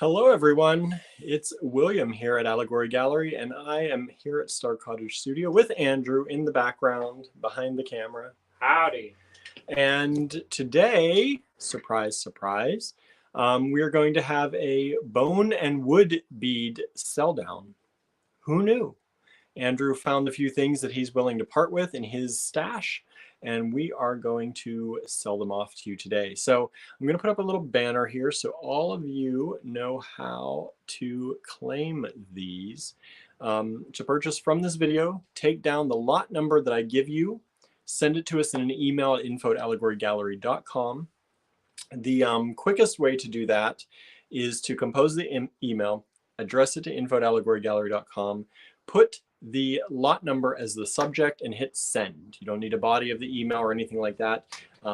Hello, everyone. It's William here at Allegory Gallery, and I am here at Star Cottage Studio with Andrew in the background behind the camera. Howdy. And today, surprise, surprise, we are going to have a bone and wood bead sell down. Who knew? Andrew found a few things that he's willing to part with in his stash, and we are going to sell them off to you today. So I'm going to put up a little banner here so all of you know how to claim these. To purchase from this video, take down the lot number that I give you, send it to us in an email at info@allegorygallery.com. The quickest way to do that is to compose the email, address it to info@allegorygallery.com, put the lot number as the subject and hit send. You don't need a body of the email or anything like that,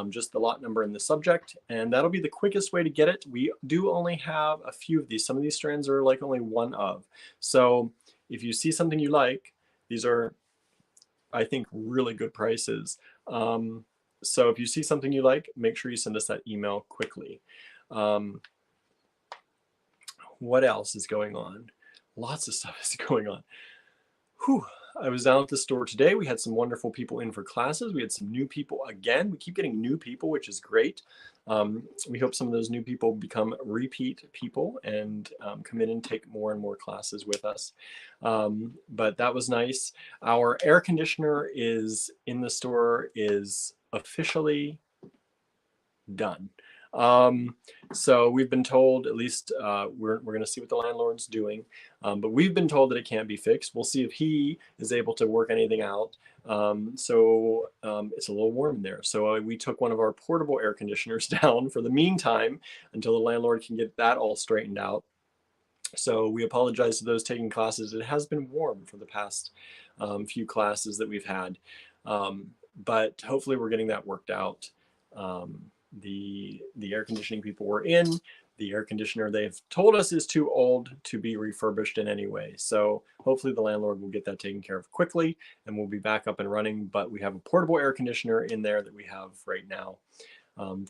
just the lot number in the subject, and that'll be the quickest way to get it. We do only have a few of these. Some of these strands are like only one of. So if you see something you like, these are, I think, really good prices. So if you see something you like, make sure you send us that email quickly. What else is going on? Lots of stuff is going on. Whew. I was down at the store today. We had some wonderful people in for classes. We had some new people again. We keep getting new people, which is great. We hope some of those new people become repeat people and come in and take more and more classes with us. But that was nice. Our air conditioner is in the store, is officially done. So we've been told, at least we're going to see what the landlord's doing, but we've been told that it can't be fixed. We'll see if he is able to work anything out. It's a little warm in there. So we took one of our portable air conditioners down for the meantime until the landlord can get that all straightened out. So we apologize to those taking classes. It has been warm for the past few classes that we've had, but hopefully we're getting that worked out. The air conditioning people were in. The air conditioner they've told us is too old to be refurbished in any way. So hopefully the landlord will get that taken care of quickly and we'll be back up and running. But we have a portable air conditioner in there that we have right now,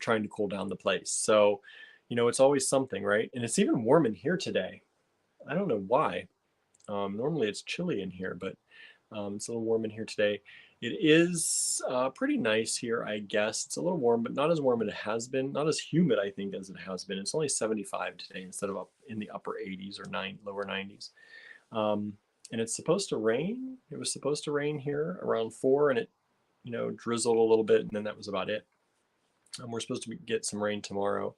trying to cool down the place. So, you know, it's always something, right? And it's even warm in here today. I don't know why. Normally it's chilly in here, but it's a little warm in here today. It is pretty nice here, I guess. It's a little warm, but not as warm as it has been. Not as humid, I think, as it has been. It's only 75 today instead of up in the upper 80s or lower 90s. And it's supposed to rain. It was supposed to rain here around 4, and it, you know, drizzled a little bit, and then that was about it. We're supposed to get some rain tomorrow.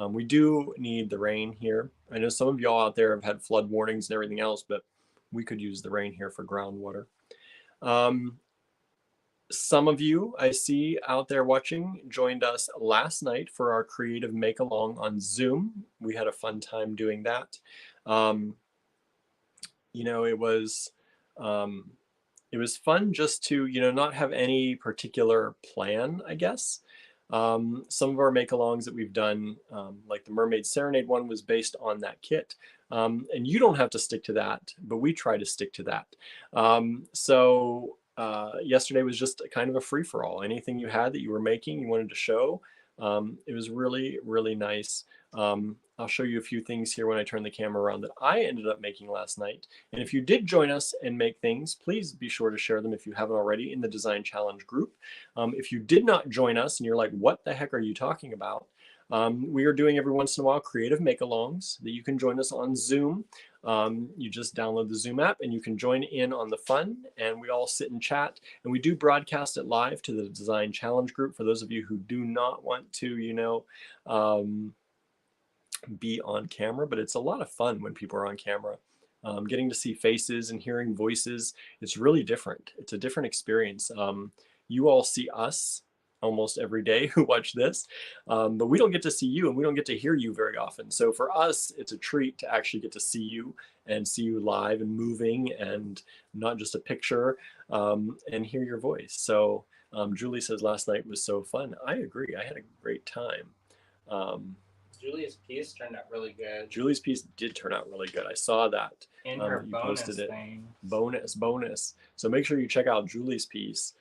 We do need the rain here. I know some of y'all out there have had flood warnings and everything else, but we could use the rain here for groundwater. Some of you I see out there watching joined us last night for our creative make along on Zoom. We had a fun time doing that. You know, it was fun just to, you know, not have any particular plan, I guess. Some of our make-alongs that we've done, like the Mermaid Serenade one, was based on that kit. And you don't have to stick to that, but we try to stick to that. Yesterday was just kind of a free-for-all. Anything you had that you were making, you wanted to show. It was really, really nice. I'll show you a few things here when I turn the camera around that I ended up making last night. And if you did join us and make things, please be sure to share them if you haven't already in the Design Challenge group. If you did not join us and you're like, what the heck are you talking about? We are doing every once in a while creative make-alongs that you can join us on Zoom. You just download the Zoom app and you can join in on the fun, and we all sit and chat, and we do broadcast it live to the Design Challenge group for those of you who do not want to, you know, be on camera. But it's a lot of fun when people are on camera. Getting to see faces and hearing voices, it's really different. It's a different experience. You all see us almost every day who watch this, but we don't get to see you and we don't get to hear you very often. So for us, it's a treat to actually get to see you and see you live and moving and not just a picture, and hear your voice. So Julie says last night was so fun. I agree. I had a great time. Julie's piece turned out really good. Julie's piece did turn out really good. I saw that. In her you bonus posted it. thing. Bonus. So make sure you check out Julie's piece.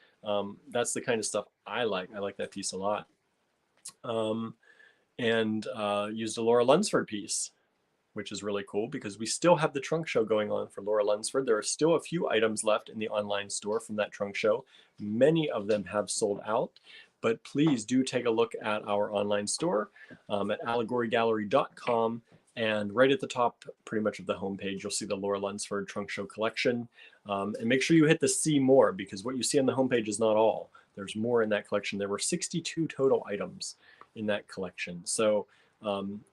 That's the kind of stuff I like. I like that piece a lot. And used a Laura Lunsford piece. which is really cool because we still have the trunk show going on for Laura Lunsford. There are still a few items left in the online store from that trunk show. Many of them have sold out, but please do take a look at our online store at allegorygallery.com. And right at the top, pretty much of the homepage, you'll see the Laura Lunsford Trunk Show collection. And make sure you hit the see more, because what you see on the homepage is not all. There's more in that collection. There were 62 total items in that collection. So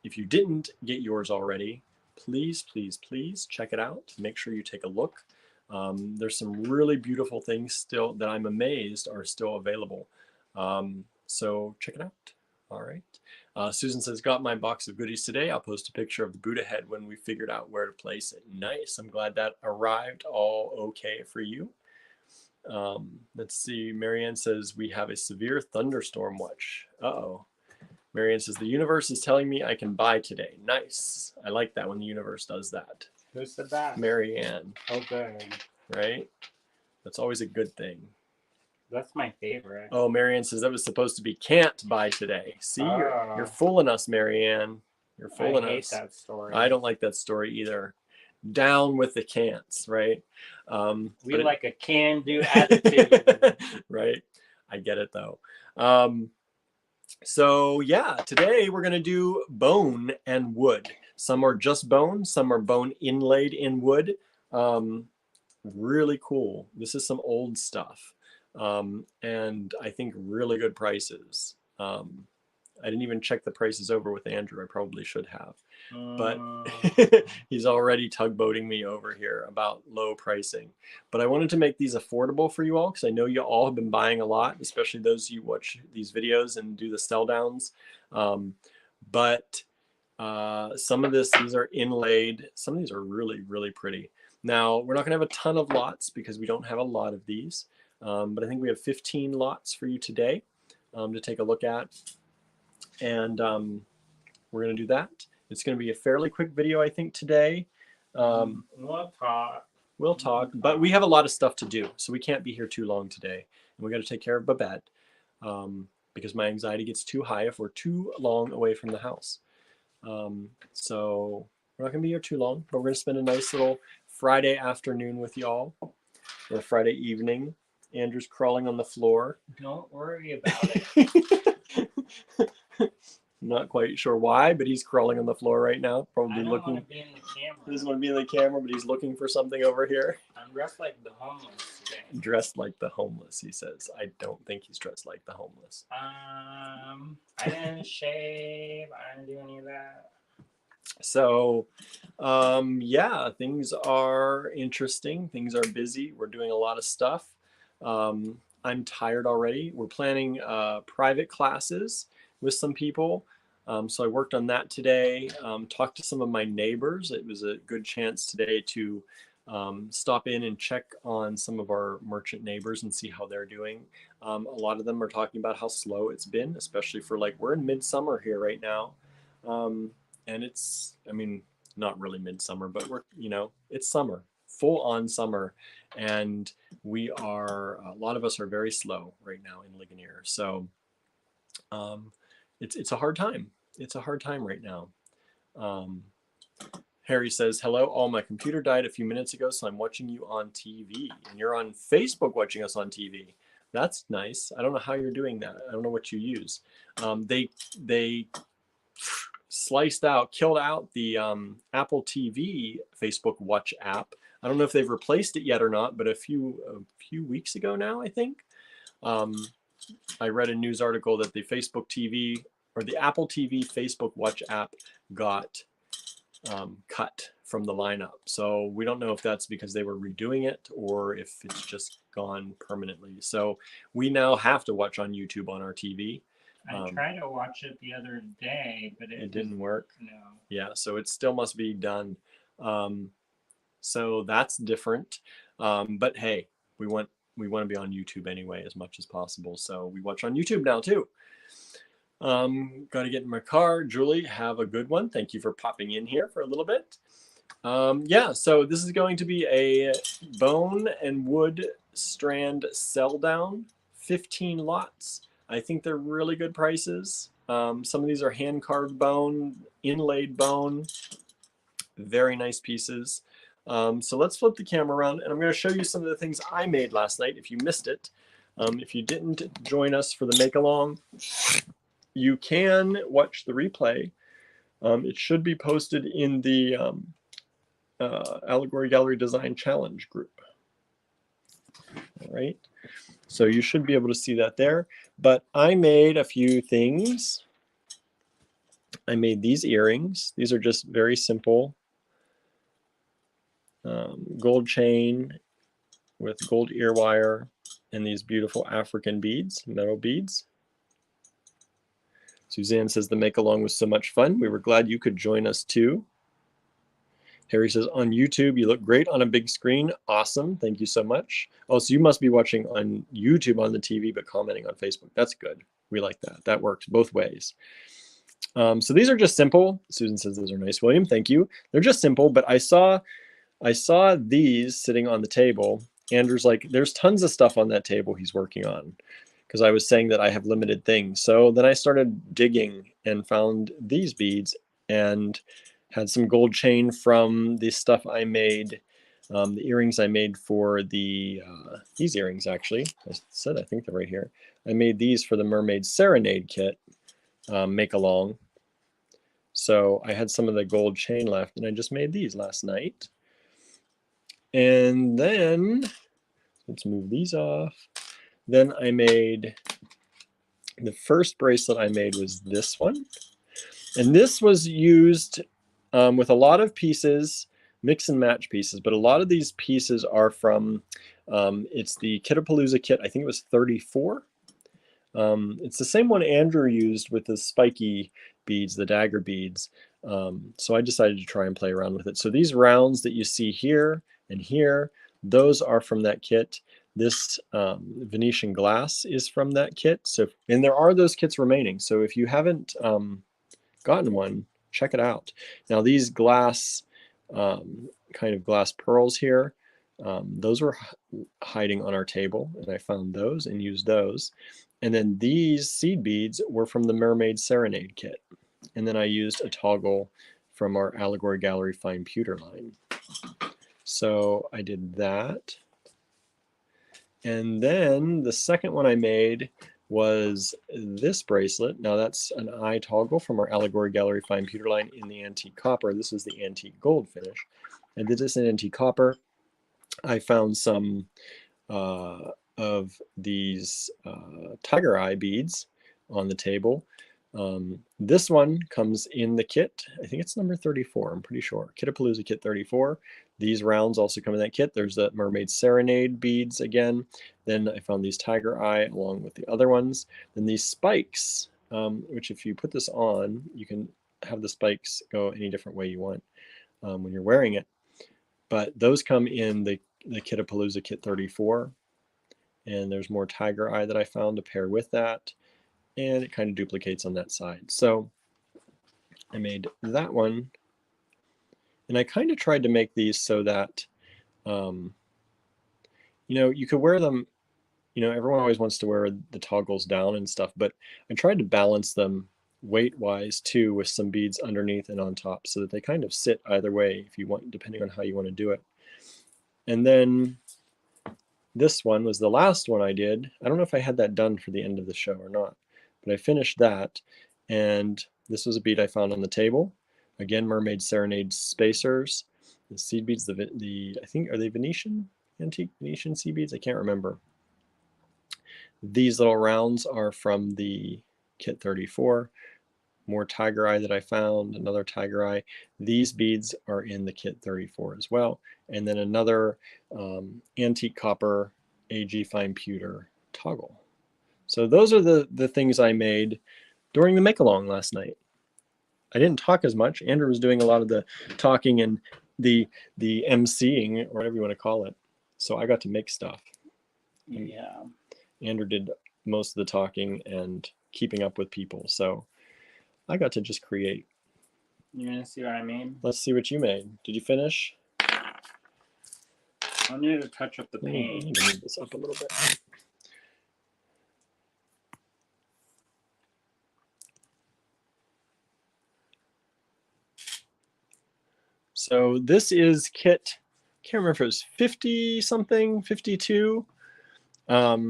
if you didn't get yours already, please, please, please check it out. Make sure you take a look. There's some really beautiful things still that I'm amazed are still available. So check it out. All right. Susan says, got my box of goodies today. I'll post a picture of the Buddha head when we figured out where to place it. Nice. I'm glad that arrived all okay for you. Let's see. Marianne says, we have a severe thunderstorm watch. Uh-oh. Marianne says, the universe is telling me I can buy today. Nice. I like that when the universe does that. Who said that? Marianne. Oh, good. Right? That's always a good thing. That's my favorite. Oh, Marianne says that was supposed to be can't buy today. See, you're fooling us, Marianne. You're fooling us. I hate that story. I don't like that story either. Down with the can'ts, right? We like a can-do attitude. Right? I get it, though. So, yeah, today we're going to do bone and wood. Some are just bone. Some are bone inlaid in wood. Really cool. This is some old stuff. And I think really good prices. I didn't even check the prices over with Andrew. I probably should have, but he's already tugboating me over here about low pricing. But I wanted to make these affordable for you all, because I know you all have been buying a lot, especially those who watch these videos and do the sell downs. But some of these are inlaid. Some of these are really, really pretty. Now, we're not going to have a ton of lots because we don't have a lot of these. But I think we have 15 lots for you today to take a look at. And we're going to do that. It's going to be a fairly quick video, I think, today. We'll talk. We'll talk. But we have a lot of stuff to do, so we can't be here too long today. And we got to take care of Babette because my anxiety gets too high if we're too long away from the house. So we're not going to be here too long, but we're going to spend a nice little Friday afternoon with y'all, or Friday evening. Andrew's crawling on the floor. Don't worry about it. Not quite sure why, but he's crawling on the floor right now, probably looking. Want to be in the camera. He doesn't want to be in the camera, but he's looking for something over here. I'm dressed like the homeless today. Dressed like the homeless, he says. I don't think he's dressed like the homeless. I didn't shave. I didn't do any of that. So, yeah, things are interesting. Things are busy. We're doing a lot of stuff. I'm tired already. We're planning private classes with some people. So I worked on that today, talked to some of my neighbors. It was a good chance today to stop in and check on some of our merchant neighbors and see how they're doing. A lot of them are talking about how slow it's been, especially for we're in midsummer here right now. And it's, I mean, not really midsummer, but it's summer, full on summer. And a lot of us are very slow right now in Ligonier. So it's a hard time. It's a hard time right now. Harry says, hello, my computer died a few minutes ago, so I'm watching you on TV. And you're on Facebook watching us on TV. That's nice. I don't know how you're doing that. I don't know what you use. They killed out the Apple TV Facebook Watch app. I don't know if they've replaced it yet or not, but a few weeks ago now, I think, I read a news article that the Facebook TV or the Apple TV Facebook Watch app got cut from the lineup. So we don't know if that's because they were redoing it or if it's just gone permanently. So we now have to watch on YouTube on our TV. I tried to watch it the other day, but it didn't work. No. Yeah, so it still must be done. So that's different. But hey, we want to be on YouTube anyway as much as possible. So we watch on YouTube now too. Got to get in my car. Julie, have a good one. Thank you for popping in here for a little bit. Yeah, so this is going to be a bone and wood strand sell down, 15 lots. I think they're really good prices. Some of these are hand carved bone, inlaid bone. very nice pieces. So let's flip the camera around, and I'm going to show you some of the things I made last night if you missed it. If you didn't join us for the make-along, you can watch the replay. It should be posted in the Allegory Gallery Design Challenge group. All right, so you should be able to see that there. But I made a few things. I made these earrings. These are just very simple gold chain with gold ear wire and these beautiful African beads, metal beads. Suzanne says the make-along was so much fun. We were glad you could join us too. Harry says, on YouTube, you look great on a big screen. Awesome. Thank you so much. Oh, so you must be watching on YouTube on the TV, but commenting on Facebook. That's good. We like that. That works both ways. So these are just simple. Susan says those are nice, William. Thank you. They're just simple, but I saw these sitting on the table. Andrew's like, there's tons of stuff on that table he's working on, because I was saying that I have limited things. So then I started digging and found these beads and had some gold chain from the stuff I made, the earrings I made for the, these earrings actually, I think they're right here. I made these for the Mermaid Serenade kit, make along. So I had some of the gold chain left and I just made these last night. And then, let's move these off. Then I made, the first bracelet I made was this one. And this was used with a lot of pieces, mix and match pieces, but a lot of these pieces are from, it's the Kittapalooza kit, I think it was 34. It's the same one Andrew used with the spiky beads, the dagger beads. So I decided to try and play around with it. So these rounds that you see here and here, those are from that kit. This Venetian glass is from that kit. So, and there are those kits remaining. So if you haven't gotten one, check it out. Now these glass, kind of glass pearls here, those were hiding on our table, and I found those and used those. And then these seed beads were from the Mermaid Serenade kit. And then I used a toggle from our Allegory Gallery fine pewter line. So I did that. And then the second one I made was this bracelet. Now that's an eye toggle from our Allegory Gallery fine pewter line in the antique copper. This is the antique gold finish. I did this in antique copper. I found some of these tiger eye beads on the table. This one comes in the kit. I think it's number 34, I'm pretty sure. Kittapalooza kit 34. These rounds also come in that kit. There's the Mermaid Serenade beads again. Then I found these tiger eye along with the other ones. Then these spikes, which if you put this on, you can have the spikes go any different way you want when you're wearing it. But those come in the Kittapalooza kit 34. And there's more tiger eye that I found to pair with that. And it kind of duplicates on that side. So I made that one. And I kind of tried to make these so that, you know, you could wear them, you know, everyone always wants to wear the toggles down and stuff, but I tried to balance them weight-wise too with some beads underneath and on top so that they kind of sit either way if you want, depending on how you want to do it. And then this one was the last one I did. I don't know if I had that done for the end of the show or not, but I finished that. And this was a bead I found on the table. Again, Mermaid Serenade spacers. The seed beads, I think, are they Venetian? Antique Venetian seed beads? I can't remember. These little rounds are from the kit 34. More tiger eye that I found, another tiger eye. These beads are in the kit 34 as well. And then another antique copper AG fine pewter toggle. So those are the things I made during the make-along last night. I didn't talk as much. Andrew was doing a lot of the talking and the emceeing, or whatever you want to call it. So I got to make stuff. Yeah. Andrew did most of the talking and keeping up with people. So I got to just create. You're gonna see what I made? Let's see what you made. Did you finish? I need to touch up the paint. I need to move this up a little bit. So this is kit, can't remember if it was 50 something, 52. I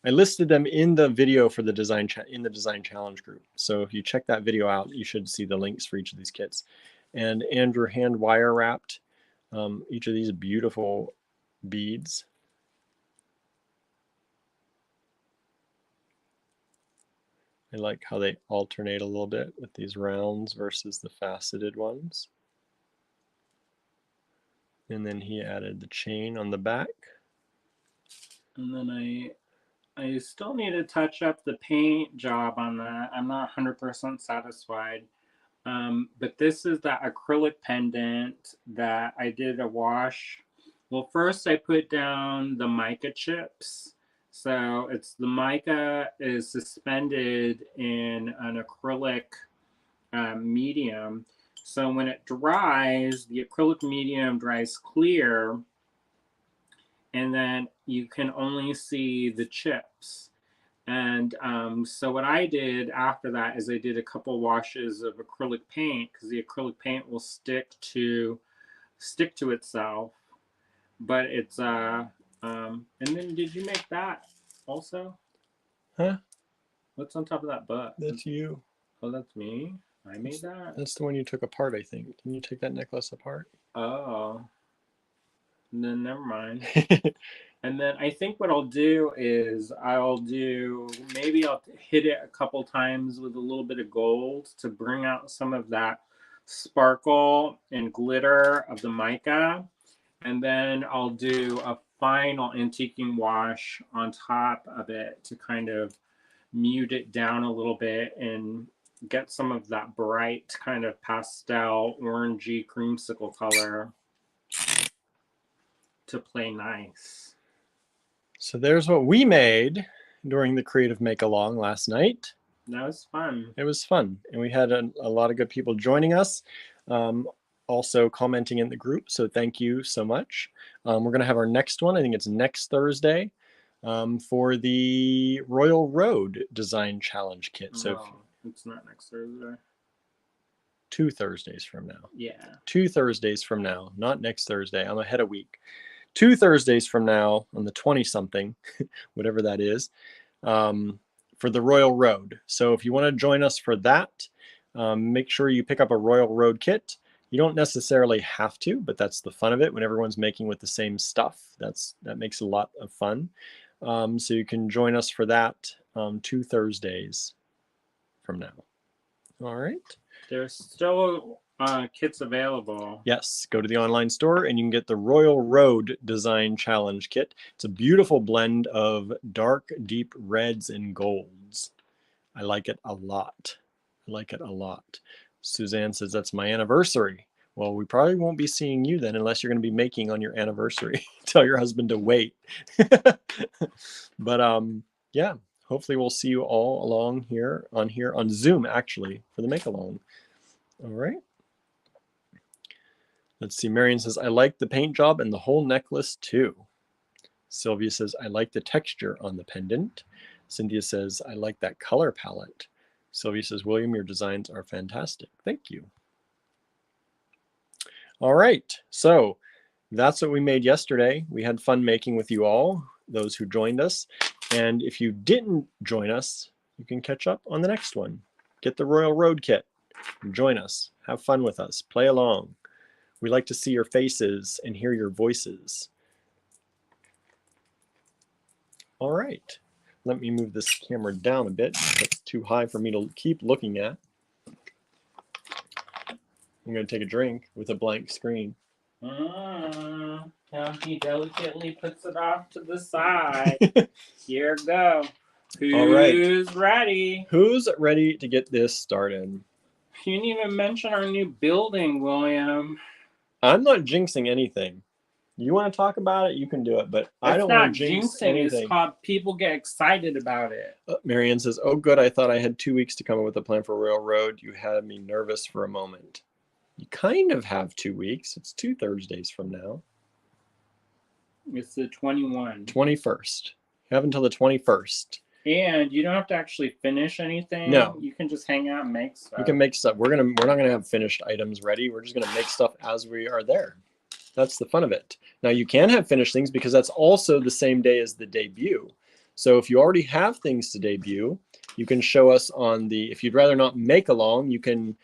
listed them in the video for the design challenge group. So if you check that video out, you should see the links for each of these kits. And Andrew hand wire wrapped each of these beautiful beads. I like how they alternate a little bit with these rounds versus the faceted ones. And then he added the chain on the back. And then I still need to touch up the paint job on that. I'm not 100% satisfied. But this is that acrylic pendant that I did a wash. Well, first I put down the mica chips. So it's the mica is suspended in an acrylic medium. So when it dries, the acrylic medium dries clear, and then you can only see the chips. And so what I did after that is I did a couple washes of acrylic paint, because the acrylic paint will stick to itself. But it's and then did you make that also? Huh? What's on top of that butt? That's you. Oh, that's me. I made that. That's the one you took apart, I think. Didn't you take that necklace apart? Oh, then never mind. And then I think what I'll do is maybe I'll hit it a couple times with a little bit of gold to bring out some of that sparkle and glitter of the mica. And then I'll do a final antiquing wash on top of it to kind of mute it down a little bit and get some of that bright kind of pastel orangey creamsicle color to play nice. So there's what we made during the creative make along last night. That was fun. It was fun, and we had a lot of good people joining us, also commenting in the group, so thank you so much. We're going to have our next one, I think it's next Thursday, for the Royal Road Design Challenge Kit. So No, it's not next Thursday. 2 Thursdays from now. Yeah. 2 Thursdays from now, not next Thursday. I'm ahead a week. 2 Thursdays from now, on the 20-something, whatever that is, for the Royal Road. So if you want to join us for that, make sure you pick up a Royal Road kit. You don't necessarily have to, but that's the fun of it when everyone's making with the same stuff. That makes a lot of fun. So you can join us for that 2 Thursdays from now. All right. There's still kits available. Yes, go to the online store and you can get the Royal Road Design Challenge Kit. It's a beautiful blend of dark, deep reds and golds. I like it a lot. I like it a lot. Suzanne says, that's my anniversary. Well, we probably won't be seeing you then unless you're going to be making on your anniversary. Tell your husband to wait. But yeah, hopefully we'll see you all along here on Zoom, actually, for the make-along. All right. Let's see. Marion says, I like the paint job and the whole necklace too. Sylvia says, I like the texture on the pendant. Cynthia says, I like that color palette. Sylvia says, William, your designs are fantastic. Thank you. All right. So that's what we made yesterday. We had fun making with you all, those who joined us. And if you didn't join us, you can catch up on the next one. Get the Royal Road kit. Join us. Have fun with us. Play along. We like to see your faces and hear your voices. All right. Let me move this camera down a bit. It's too high for me to keep looking at. I'm going to take a drink with a blank screen. Now he delicately puts it off to the side. Here we go. Who's ready? Who's ready to get this started? You didn't even mention our new building, William. I'm not jinxing anything. You want to talk about it, you can do it, but I don't want to jinx anything. It's called people get excited about it. Marianne says, oh good, I thought I had 2 weeks to come up with a plan for Royal Road. You had me nervous for a moment. You kind of have 2 weeks. It's 2 Thursdays from now. It's the 21. 21st. You have until the 21st. And you don't have to actually finish anything. No. You can just hang out and make stuff. We can make stuff. We're not gonna have finished items ready. We're just gonna make stuff as we are there. That's the fun of it. Now you can have finished things because that's also the same day as the debut. So if you already have things to debut, you can show us on the, if you'd rather not make along, you can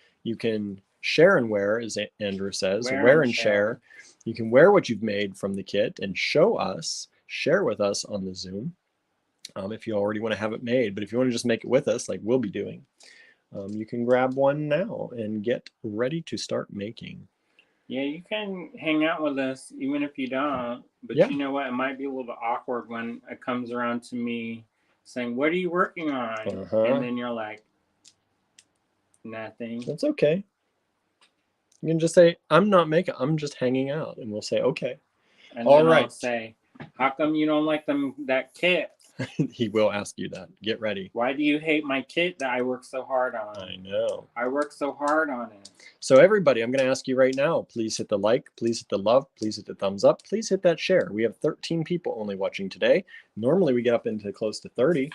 share and wear, as Andrew says, wear and share. You can wear what you've made from the kit and show us, share with us on the Zoom. If you already want to have it made, but if you want to just make it with us, like we'll be doing, you can grab one now and get ready to start making. Yeah, you can hang out with us even if you don't. But Yeah. you know what? It might be a little bit awkward when it comes around to me saying, "What are you working on?" And then you're like, "Nothing." That's okay. You can just say, "I'm not making. I'm just hanging out," and we'll say, "Okay." And all then right. I'll say, "How come you don't like that kit?" He will ask you that. Get ready. Why do you hate my kit that I work so hard on? I know. I work so hard on it. So everybody, I'm going to ask you right now, please hit the like, please hit the love, please hit the thumbs up, please hit that share. We have 13 people only watching today. Normally we get up into close to 30.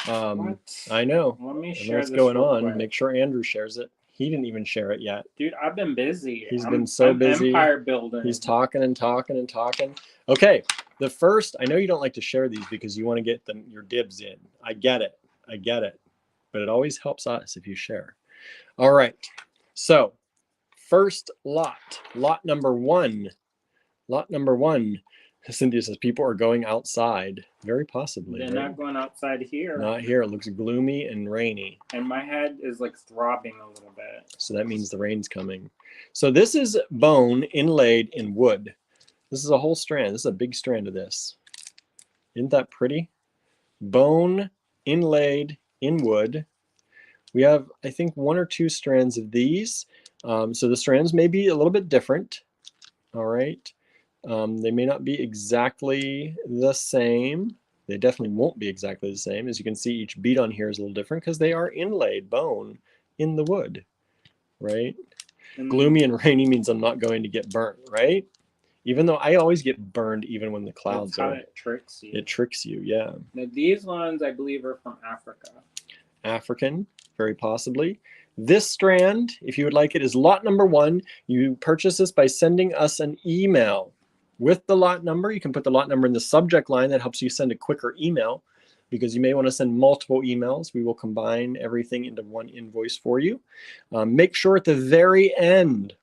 What? I know. Let me I know share what's this going real on. quick. Make sure Andrew shares it. He didn't even share it yet. Dude, I've been busy. He's been so busy. Empire building. He's talking and talking and talking. Okay, the first, I know you don't like to share these because you want to get your dibs in. I get it. I get it. But it always helps us if you share. All right. So first lot number one. Lot number one. Cynthia says people are going outside. Very possibly. They're right? not going outside here. Not here. It looks gloomy and rainy. And my head is like throbbing a little bit. So that means the rain's coming. So this is bone inlaid in wood. This is a whole strand. This is a big strand of this. Isn't that pretty? Bone inlaid in wood. We have, I think, 1 or 2 strands of these. So the strands may be a little bit different. All right. They may not be exactly the same. They definitely won't be exactly the same. As you can see, each bead on here is a little different because they are inlaid bone in the wood, right? Gloomy and rainy means I'm not going to get burnt, right? Even though I always get burned even when the clouds are. It tricks you. It tricks you, yeah. Now these ones, I believe, are from Africa. African, very possibly. This strand, if you would like it, is lot number 1. You purchase this by sending us an email with the lot number. You can put the lot number in the subject line. That helps you send a quicker email because you may want to send multiple emails. We will combine everything into one invoice for you. Make sure at the very end,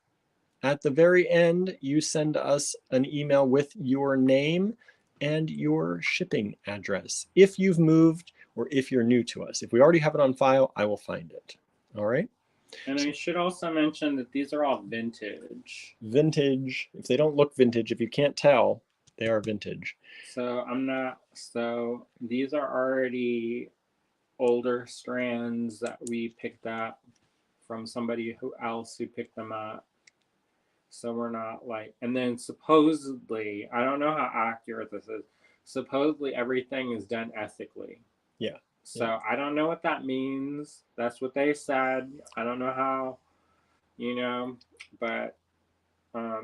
you send us an email with your name and your shipping address. If you've moved or if you're new to us. If we already have it on file, I will find it. All right. And I should also mention that these are all vintage. Vintage. If they don't look vintage, if you can't tell, they are vintage. So so these are already older strands that we picked up from somebody else who picked them up. So we're not like, and then supposedly, I don't know how accurate this is, supposedly everything is done ethically. Yeah. So yeah. I don't know what that means. That's what they said. I don't know how, but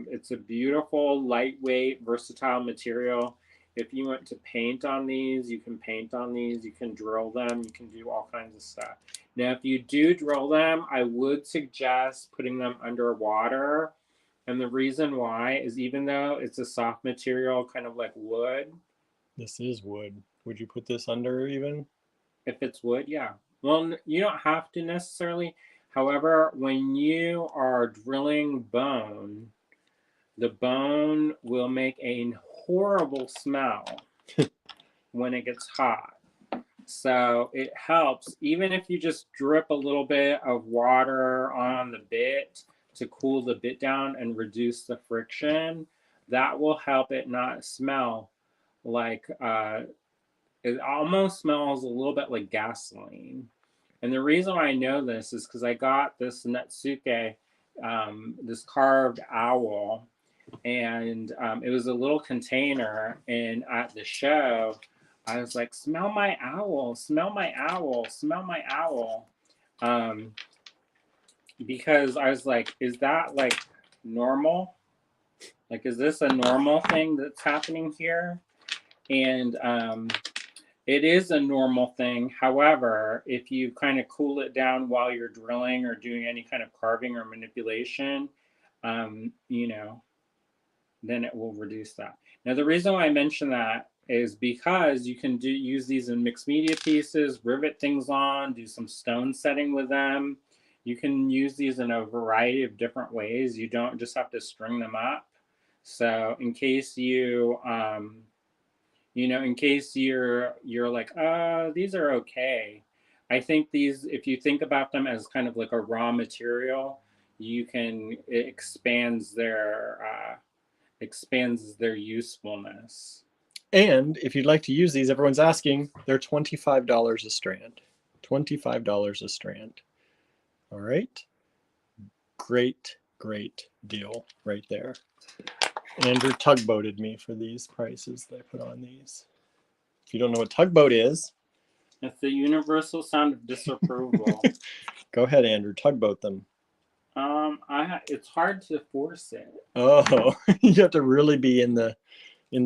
it's a beautiful, lightweight, versatile material. If you want to paint on these, you can paint on these. You can drill them. You can do all kinds of stuff. Now, if you do drill them, I would suggest putting them underwater. And the reason why is even though it's a soft material, kind of like wood. This is wood. Would you put this under even? If it's wood, yeah. Well, you don't have to necessarily. However, when you are drilling bone, the bone will make a horrible smell when it gets hot. So it helps, even if you just drip a little bit of water on the bit to cool the bit down and reduce the friction, that will help it not smell like, it almost smells a little bit like gasoline. And the reason why I know this is because I got this Netsuke, this carved owl, and it was a little container, and at the show, I was like, smell my owl, smell my owl, smell my owl. Because I was like, is that like normal? Like, is this a normal thing that's happening here? And It is a normal thing. However, if you kind of cool it down while you're drilling or doing any kind of carving or manipulation, you know, then it will reduce that. Now, the reason why I mention that is because you can use these in mixed media pieces, rivet things on, do some stone setting with them. You can use these in a variety of different ways. You don't just have to string them up. So in case you, you know, in case you're like, these are okay. I think these, if you think about them as kind of like a raw material, it expands their usefulness. And if you'd like to use these, everyone's asking, they're $25 a strand. $25 a strand. All right. Great, great deal right there. Andrew tugboated me for these prices that I put on these. If you don't know what tugboat is, it's the universal sound of disapproval. Go ahead, Andrew, tugboat them. It's hard to force it. Oh, you have to really be in the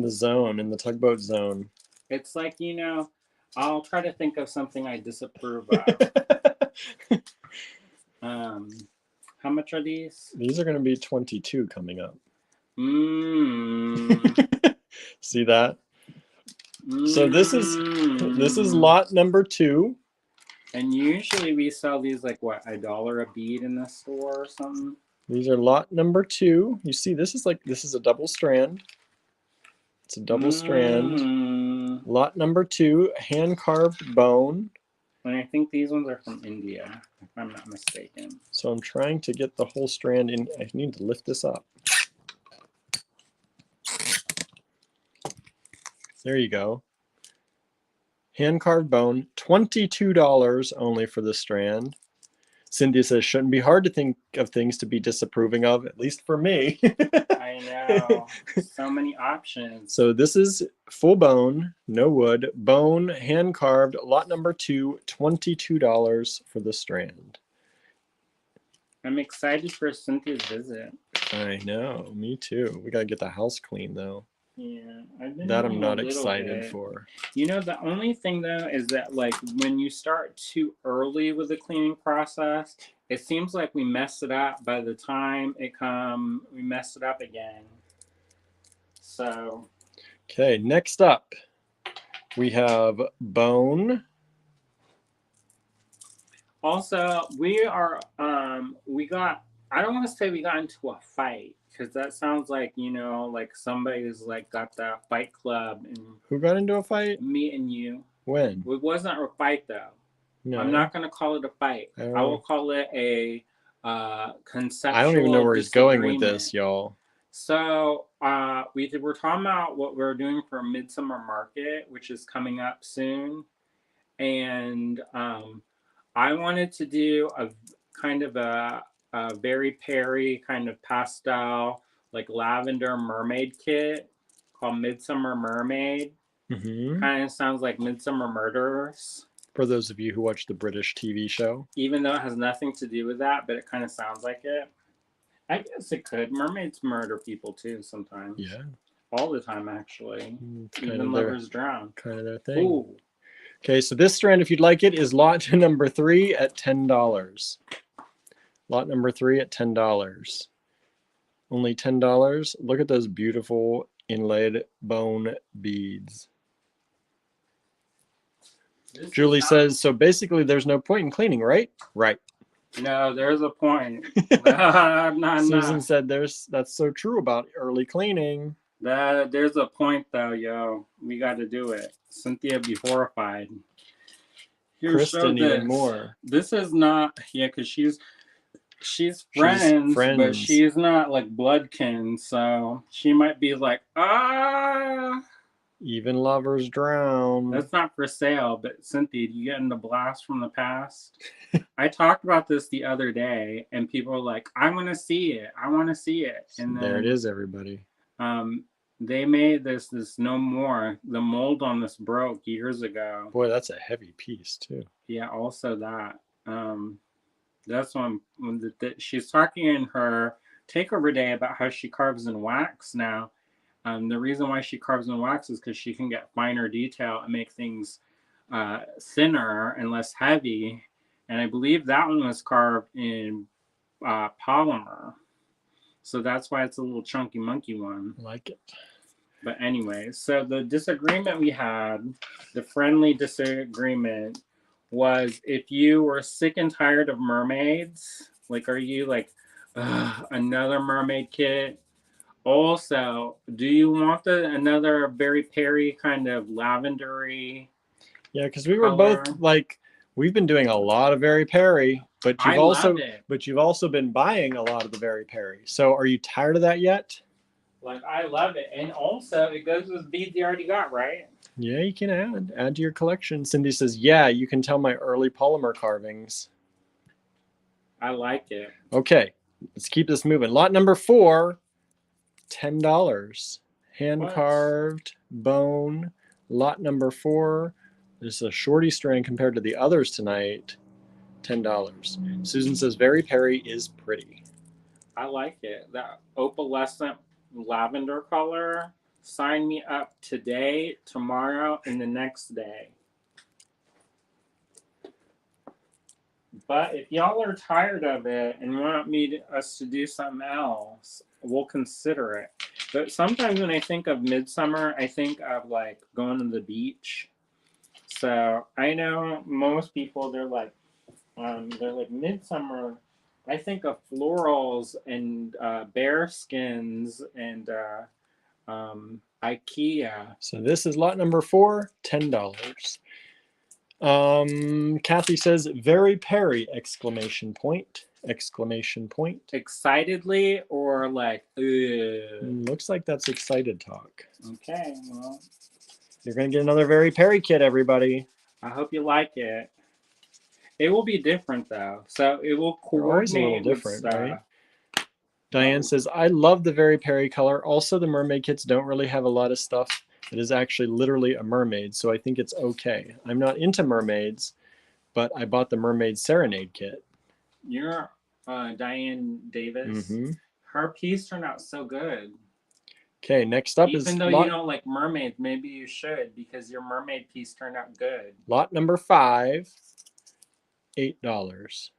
zone, in the tugboat zone. It's like, you know, I'll try to think of something I disapprove of. How much are these? These are going to be 22 coming up. Mm. See that? So this is lot number 2. And usually we sell these like what, $1 a bead in the store or something? These are lot number 2. You see, this is a double strand. It's a double strand. Lot number 2, hand carved bone. And I think these ones are from India, if I'm not mistaken. So I'm trying to get the whole strand in. I need to lift this up. There you go. Hand carved bone, $22 only for the strand. Cynthia says, shouldn't be hard to think of things to be disapproving of, at least for me. I know. So many options. So this is full bone, no wood, bone, hand carved, lot number 2, $22 for the strand. I'm excited for Cynthia's visit. I know, me too. We got to get the house clean though. Yeah, that I'm not excited for. You know, the only thing though is that like when you start too early with the cleaning process, it seems like we mess it up by the time we mess it up again. So. Okay, next up we have bone. Also, I don't want to say we got into a fight, because that sounds like, you know, like somebody's like got that fight club. And who got into a fight? Me and you. When? It wasn't a fight though. No. I'm not going to call it a fight. I will call it a conceptual I don't even know where he's going with this, y'all. So we're talking about what we're doing for Midsummer Market, which is coming up soon. And I wanted to do a kind of a very Perry kind of pastel, like lavender mermaid kit called Midsummer Mermaid. Kind of sounds like Midsummer Murderers. For those of you who watch the British TV show. Even though it has nothing to do with that, but it kind of sounds like it. I guess it could. Mermaids murder people too sometimes. Yeah. All the time, actually. Even lovers drown. Kind of their thing. Ooh. Okay, so this strand, if you'd like it, is lot number 3 at $10. Lot number 3 at $10. Only $10. Look at those beautiful inlaid bone beads. Julie says, so basically there's no point in cleaning, right? Right. No, there's a point. Susan said that's so true about early cleaning. There's a point though, yo. We got to do it. Cynthia be horrified. Here, Kristen even more. This is not, yeah, because she's friends, but she's not like bloodkin, so she might be like, Even lovers drown. That's not for sale, but Cynthia, do you get in the blast from the past? I talked about this the other day, and people were like, I want to see it. I want to see it. And then, there it is, everybody. They made this no more. The mold on this broke years ago. Boy, that's a heavy piece, too. Yeah, also that. That's when she's talking in her takeover day about how she carves in wax now. The reason why she carves in wax is because she can get finer detail and make things thinner and less heavy. And I believe that one was carved in polymer. So that's why it's a little chunky monkey one. I like it. But anyway, so the disagreement we had, the friendly disagreement, was if you were sick and tired of mermaids, like, are you like, another mermaid kit? Also, do you want another Berry Perry kind of lavendery? Yeah, because we were both like, we've been doing a lot of Very Perry, but you've also been buying a lot of the Very Perry. So are you tired of that yet? Like, I love it. And also, it goes with beads you already got, right? Yeah, you can add to your collection. Cindy says, yeah, you can tell my early polymer carvings. I like it. Okay, let's keep this moving. Lot number 4, $10. Hand carved bone. Lot number 4. This is a shorty strand compared to the others tonight. $10. Susan says Very Perry is pretty. I like it. That opalescent lavender color. Sign me up today, tomorrow, and the next day. But if y'all are tired of it and want us to do something else, we'll consider it. But sometimes when I think of midsummer, I think of like going to the beach. So I know most people, they're like midsummer. I think of florals and bear skins and IKEA. So this is lot number 4, $10. Kathy says Very Perry! Exclamation point. Exclamation point. Excitedly or like, looks like that's excited talk. Okay, well, you're gonna get another Very Perry kit, everybody. I hope you like it. It will be different though, so it will coordinate. A little different, right? Diane says, I love the Very Perry color. Also, the mermaid kits don't really have a lot of stuff that is actually literally a mermaid, so I think it's okay. I'm not into mermaids, but I bought the Mermaid Serenade kit. You're Diane Davis. Her piece turned out so good. Okay, next up Even though you don't like mermaids, maybe you should, because your mermaid piece turned out good. Lot number 5, $8.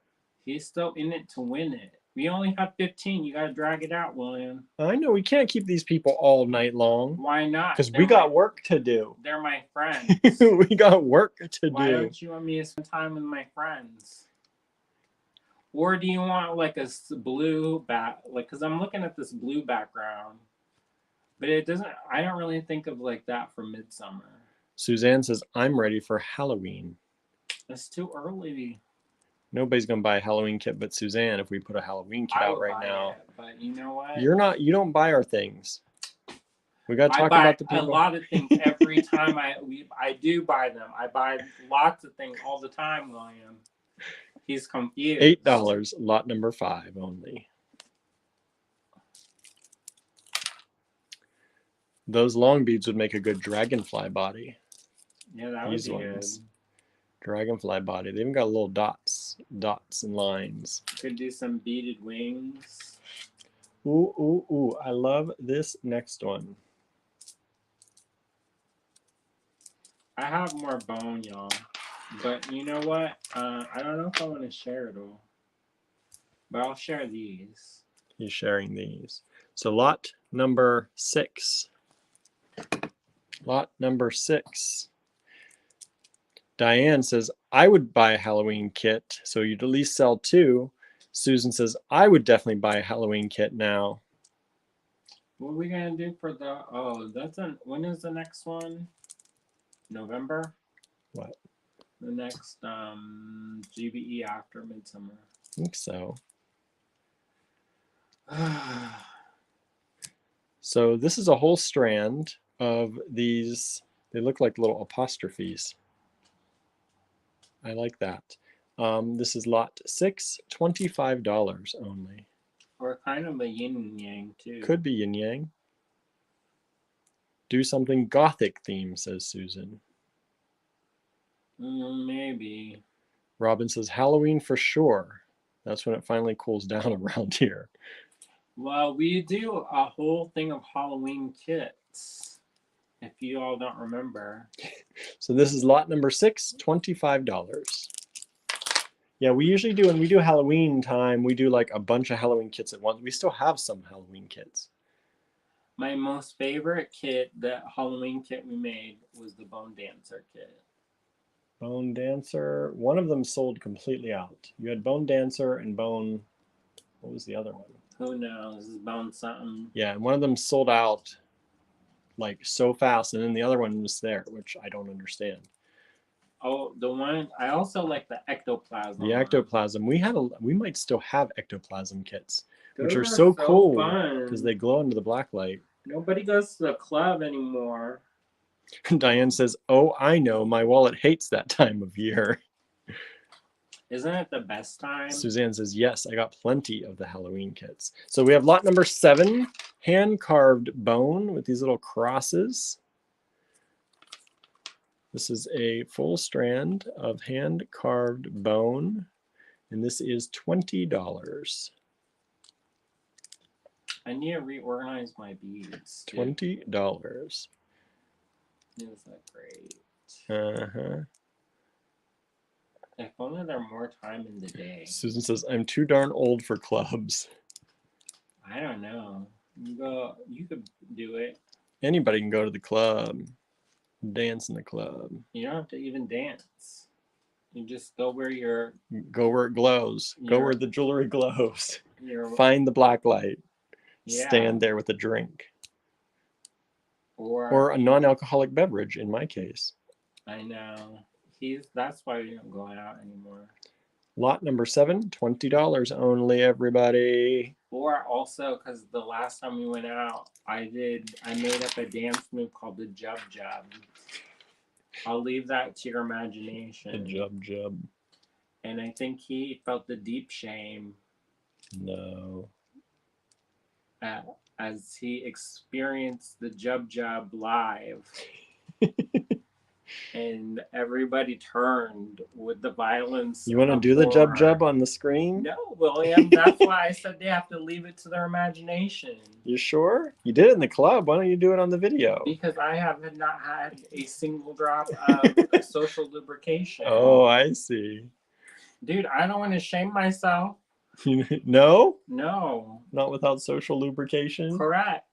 He's still in it to win it. We only have 15. You got to drag it out, William. I know. We can't keep these people all night long. Why not? Because we got work to do. They're my friends. We got work to do. Why don't you want me to spend time with my friends? Or do you want like a blue because I'm looking at this blue background. But it doesn't, I don't really think of like that for midsummer. Suzanne says, I'm ready for Halloween. It's too early. Nobody's gonna buy a Halloween kit but Suzanne if we put a Halloween kit out right now. But you know what? You don't buy our things. We gotta talk about the people. A lot of things every time I do buy them. I buy lots of things all the time, William. He's confused. $8, lot number 5 only. Those long beads would make a good dragonfly body. Yeah, that would be good. Dragonfly body. They even got little dots and lines. Could do some beaded wings. Ooh, ooh, ooh. I love this next one. I have more bone, y'all. But you know what? I don't know if I want to share it all. But I'll share these. He's sharing these. So lot number 6. Lot number 6. Diane says, I would buy a Halloween kit, so you'd at least sell 2. Susan says, I would definitely buy a Halloween kit now. What are we going to do for the... when is the next one? November? What? The next GBE after Midsummer. I think so. So this is a whole strand of these. They look like little apostrophes. I like that. This is lot 6, $25 only. Or kind of a yin and yang too. Could be yin yang. Do something gothic theme, says Susan. Maybe. Robin says Halloween for sure. That's when it finally cools down around here. Well, we do a whole thing of Halloween kits. if you all don't remember. So this is lot number 6, $25. Yeah, we usually do, when we do Halloween time, we do like a bunch of Halloween kits at once. We still have some Halloween kits. My most favorite kit, the Halloween kit we made, was the Bone Dancer kit. Bone Dancer. One of them sold completely out. You had Bone Dancer and Bone... What was the other one? Who knows? This is Bone something. Yeah, and one of them sold out like so fast, and then the other one was there, which I don't understand. Oh, the one I also like the ectoplasm. The ectoplasm. We might still have ectoplasm kits, which are Those so cool fun. because they glow under the black light. Nobody goes to the club anymore. Diane says, "Oh, I know. My wallet hates that time of year." Isn't it the best time? Suzanne says, "Yes, I got plenty of the Halloween kits." So we have lot number 7, hand-carved bone with these little crosses. This is a full strand of hand-carved bone, and this is $20. I need to reorganize my beads. $20. Isn't that great? Uh-huh. If only there were more time in the day. Susan says, "I'm too darn old for clubs." I don't know. You could do it. Anybody can go to the club, dance in the club. You don't have to even dance. You just go where you're. Go where it glows. Go where the jewelry glows. Find the black light. Yeah. Stand there with a drink. Or a non-alcoholic beverage, in my case. I know. That's why we don't go out anymore. Lot number 7, $20 only, everybody. Or also, because the last time we went out, I made up a dance move called the Jub Jub. I'll leave that to your imagination. The Jub Jub. And I think he felt the deep shame. No. As he experienced the Jub Jub live. And everybody turned with the violence. You want to do the Jub Jub on the screen? No, William. That's why I said they have to leave it to their imagination. You sure? You did it in the club. Why don't you do it on the video? Because I have not had a single drop of social lubrication. Oh, I see. Dude, I don't want to shame myself. No? No. Not without social lubrication? Correct.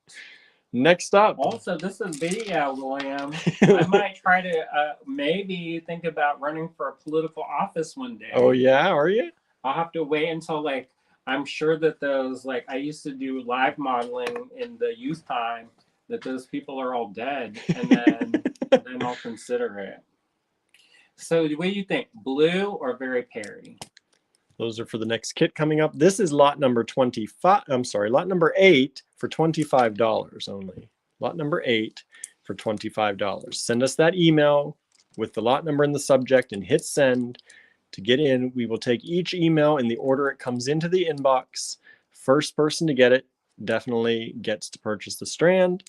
Next up. Also, this is video, William. I might try to maybe think about running for a political office one day. Oh, yeah? Are you? I'll have to wait until, like, I'm sure that those, like, I used to do live modeling in the youth time, that those people are all dead, and then I'll consider it. So, what do you think? Blue or Very Perry? Those are for the next kit coming up. This is lot number 25. I'm sorry, lot number 8 for $25 only. Lot number 8 for $25. Send us that email with the lot number in the subject and hit send to get in. We will take each email in the order it comes into the inbox. First person to get it definitely gets to purchase the strand.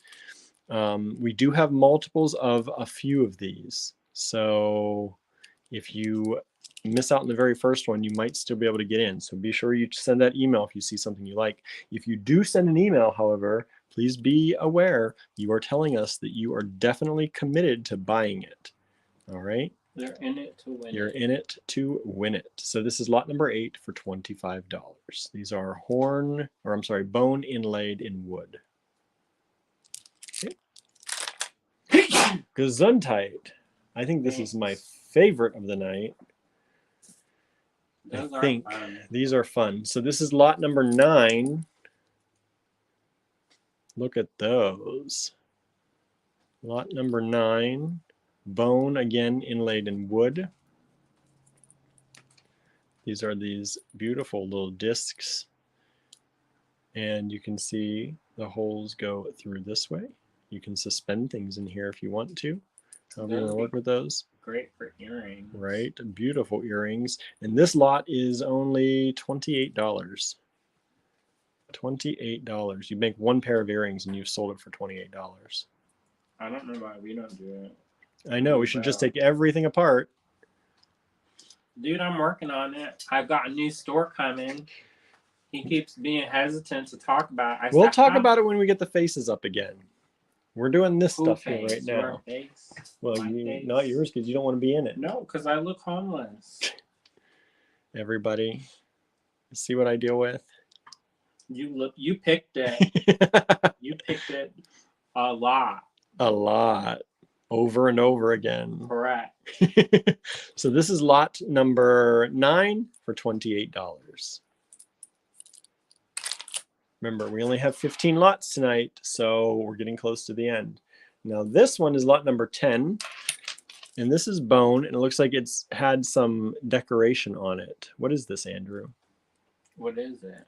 We do have multiples of a few of these. So if you miss out on the very first one, you might still be able to get in. So be sure you send that email if you see something you like. If you do send an email, however, please be aware you are telling us that you are definitely committed to buying it. All right? You're in it to win it. You're in it to win it. So this is lot number 8 for $25. These are bone inlaid in wood. Okay. Gesundheit. I think this is my favorite of the night. These are fun. So this is lot number 9. Look at those. Lot number 9. Bone, again, inlaid in wood. These are these beautiful little discs. And you can see the holes go through this way. You can suspend things in here if you want to. However you want to work with those. Great for earrings. Right, beautiful earrings. And this lot is only $28. $28. You make one pair of earrings and you've sold it for $28. I don't know why we don't do it. I know, we should just take everything apart. Dude, I'm working on it. I've got a new store coming. He keeps being hesitant to talk about it. We'll talk about it when we get the faces up again. We're doing this Who stuff here face? right Your now. face? Well, My face? not yours because you don't want to be in it. No, because I look homeless. Everybody, see what I deal with? You picked it. You picked it a lot. A lot. Over and over again. Correct. So this is lot number 9 for $28. Remember, we only have 15 lots tonight, so we're getting close to the end. Now this one is lot number 10, and this is bone, and it looks like it's had some decoration on it. What is this, Andrew? What is it?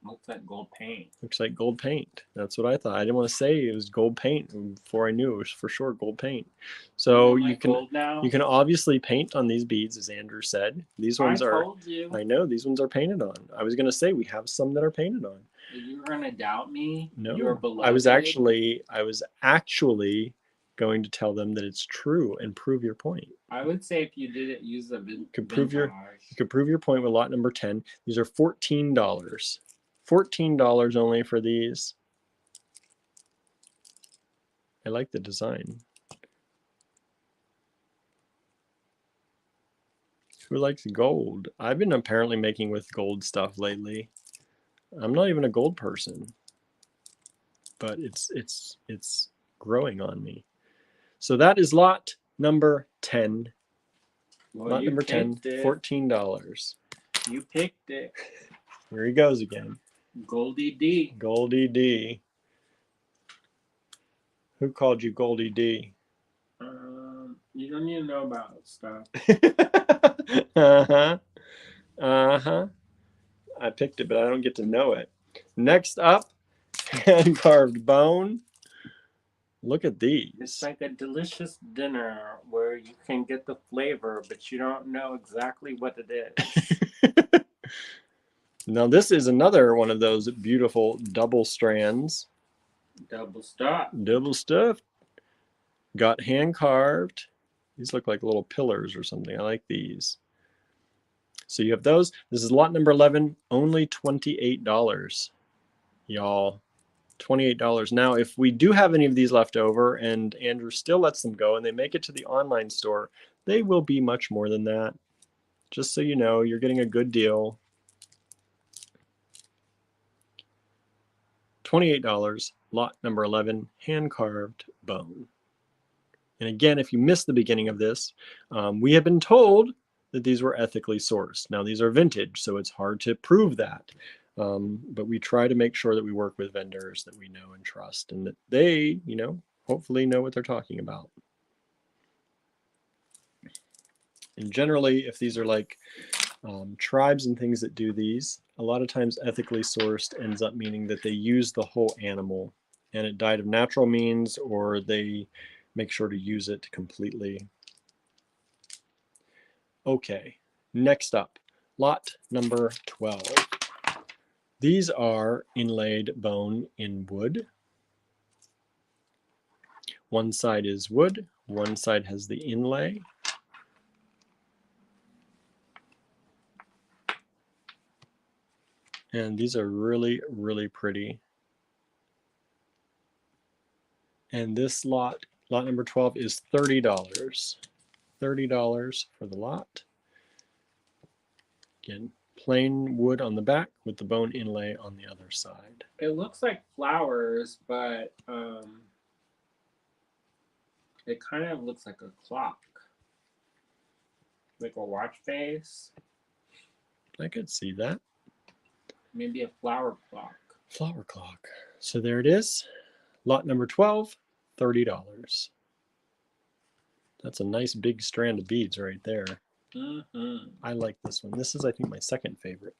Looks like gold paint. Looks like gold paint. That's what I thought. I didn't want to say it was gold paint before I knew it was for sure gold paint. So you can obviously paint on these beads, as Andrew said. These ones are. Told you. I know these ones are painted on. I was going to say we have some that are painted on. You were gonna doubt me? No, your beloved? I was actually going to tell them that it's true and prove your point. I would say if you did it, use the you could prove your point with lot number 10. These are $14. $14 only for these. I like the design. Who likes gold? I've been apparently making with gold stuff lately. I'm not even a gold person, but it's growing on me. So that is lot number 10. Well, lot number 10, it. $14. You picked it. Here he goes again. Goldie D. Goldie D. Who called you Goldie D? You don't need to know about stuff. Uh-huh. Uh-huh. I picked it, but I don't get to know it. Next up, hand-carved bone. Look at these. It's like a delicious dinner where you can get the flavor, but you don't know exactly what it is. Now this is another one of those beautiful double strands. Double stuffed. Double stuffed. Got hand carved. These look like little pillars or something. I like these. So you have those. This is lot number 11. Only $28. Y'all. $28. Now, if we do have any of these left over and Andrew still lets them go and they make it to the online store, they will be much more than that. Just so you know, you're getting a good deal. $28, lot number 11, hand-carved bone. And again, if you missed the beginning of this, we have been told that these were ethically sourced. Now, these are vintage, so it's hard to prove that. But we try to make sure that we work with vendors that we know and trust and that they, you know, hopefully know what they're talking about. And generally, if these are like tribes and things that do these, a lot of times ethically sourced ends up meaning that they use the whole animal and it died of natural means, or they make sure to use it completely. Okay, next up, lot number 12. These are inlaid bone in wood. One side is wood, one side has the inlay. And these are really, really pretty. And this lot number 12 is $30. $30 for the lot. Again, plain wood on the back with the bone inlay on the other side. It looks like flowers, but it kind of looks like a clock. Like a watch face. I could see that. Maybe a flower clock. Flower clock. So there it is. Lot number 12, $30. That's a nice big strand of beads right there. Mm-hmm. I like this one. This is, I think, my second favorite.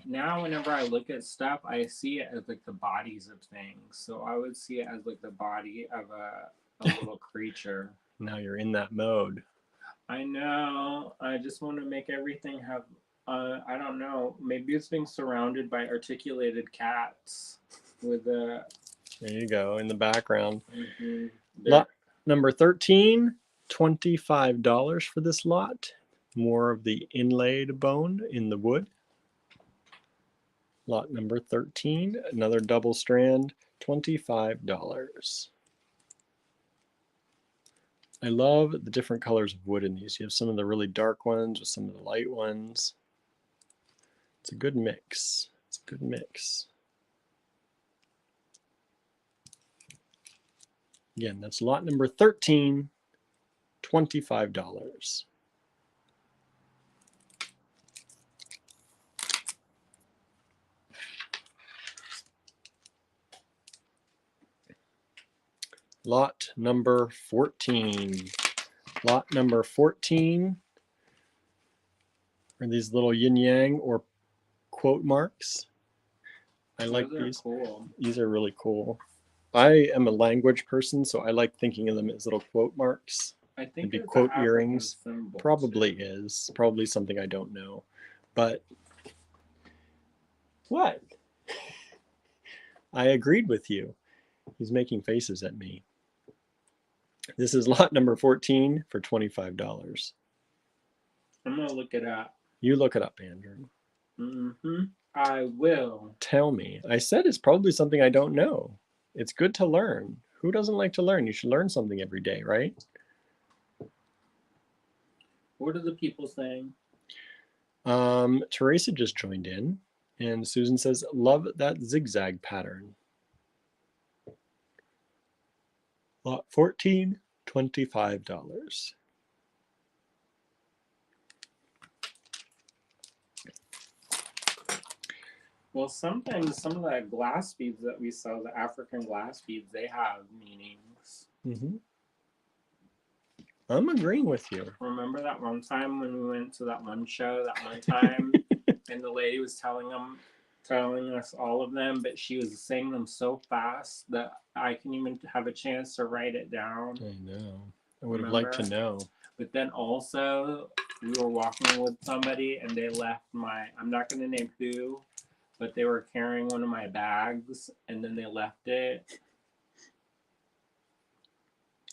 Now whenever I look at stuff, I see it as like the bodies of things. So I would see it as like the body of a little creature. Now you're in that mode. I know. I just want to make everything have, I don't know, maybe it's being surrounded by articulated cats with a... There you go, in the background. Mm-hmm. Lot number 13, $25 for this lot. More of the inlaid bone in the wood. Lot number 13, another double strand, $25. I love the different colors of wood in these. You have some of the really dark ones with some of the light ones. It's a good mix. It's a good mix. Again, that's lot number 13, $25. Lot number 14. Lot number 14 are these little yin yang or quote marks. I like these. Cool. These are really cool. I am a language person, so I like thinking of them as little quote marks. I think it'd be quote earrings. Probably too. Is. Probably something I don't know. But what? I agreed with you. He's making faces at me. This is lot number 14 for $25. I'm going to look it up. You look it up, Andrew. Mm-hmm. I will. Tell me. I said it's probably something I don't know. It's good to learn. Who doesn't like to learn? You should learn something every day, right? What are the people saying? Teresa just joined in, and Susan says, love that zigzag pattern. Lot 14, $25. Well, sometimes some of the glass beads that we sell, the African glass beads, they have meanings. Mm-hmm. I'm agreeing with you. Remember that one time when we went to that one show that one time, and the lady was telling us all of them, but she was saying them so fast that I couldn't even have a chance to write it down. I know. I would have liked to know. But then also, we were walking with somebody, and they left I'm not going to name who, but they were carrying one of my bags, and then they left it.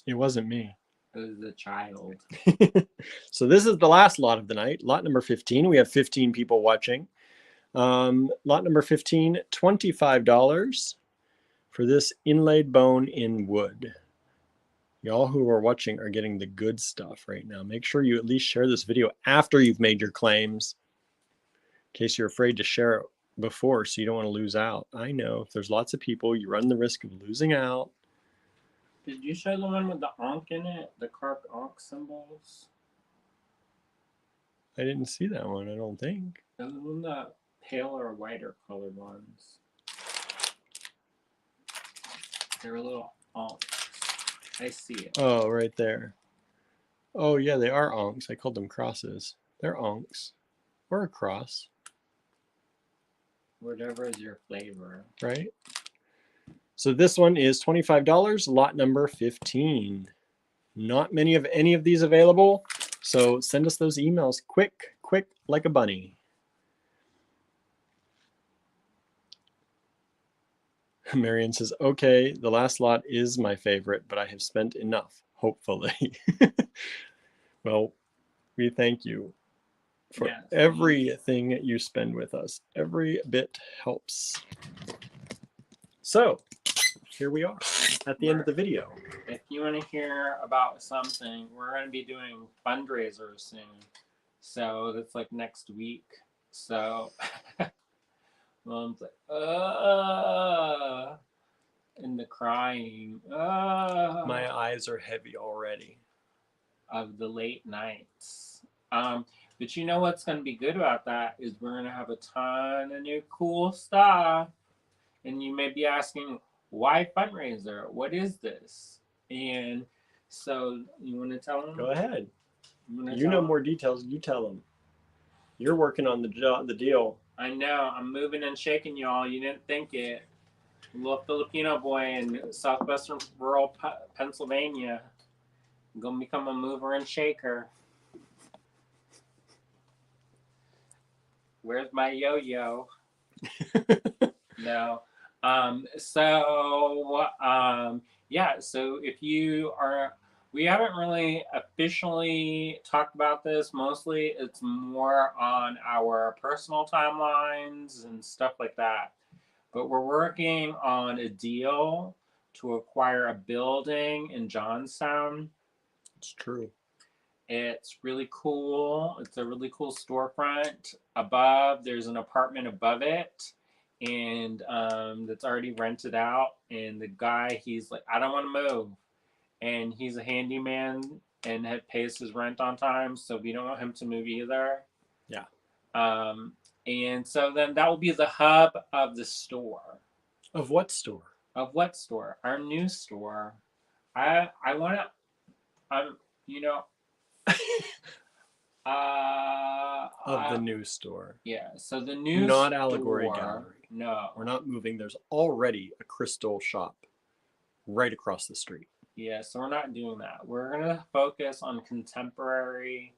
It wasn't me. It was a child. So this is the last lot of the night. Lot number 15. We have 15 people watching. Lot number 15, $25 for this inlaid bone in wood. Y'all who are watching are getting the good stuff right now. Make sure you at least share this video after you've made your claims, in case you're afraid to share it before, so you don't want to lose out. I know if there's lots of people, you run the risk of losing out. Did you show the one with the ankh in it? The carved ankh symbols? I didn't see that one, I don't think. It was one of the paler, whiter colored ones. They were little ankhs. I see it. Oh, right there. Oh, yeah, they are ankhs. I called them crosses. They're ankhs. Or a cross. Whatever is your flavor. Right? So this one is $25, lot number 15. Not many of any of these available, so send us those emails quick, like a bunny. Marion says, okay, the last lot is my favorite, but I have spent enough, hopefully. Well, we thank you for everything you spend with us. Every bit helps. So here we are at the end of the video. If you want to hear about something, we're going to be doing fundraisers soon. So that's like next week. So Mom's like, and the crying. My eyes are heavy already. Of the late nights. But you know what's going to be good about that is we're going to have a ton of new cool stuff. And you may be asking, why fundraiser? What is this? And so you want to tell them? Go ahead. You know more details. You tell them. You're working on the deal. I know. I'm moving and shaking, y'all. You didn't think it. Little Filipino boy in southwestern rural Pennsylvania. I'm going to become a mover and shaker. Where's my yo-yo? No. Yeah, so if you are We haven't really officially talked about this. Mostly it's more on our personal timelines and stuff like that. But we're working on a deal to acquire a building in Johnstown. It's true. It's really cool. It's a really cool storefront. Above, there's an apartment above it, and that's already rented out. And the guy, he's like, I don't want to move, and he's a handyman and pays his rent on time, so we don't want him to move either. Yeah. And so then that will be the hub of the store. Of what store? Of what store? Our new store. I want to. You know. Of the new store. Yeah. So the new not store, Allegory Gallery. No. We're not moving. There's already a crystal shop right across the street. Yeah. So we're not doing that. We're gonna focus on contemporary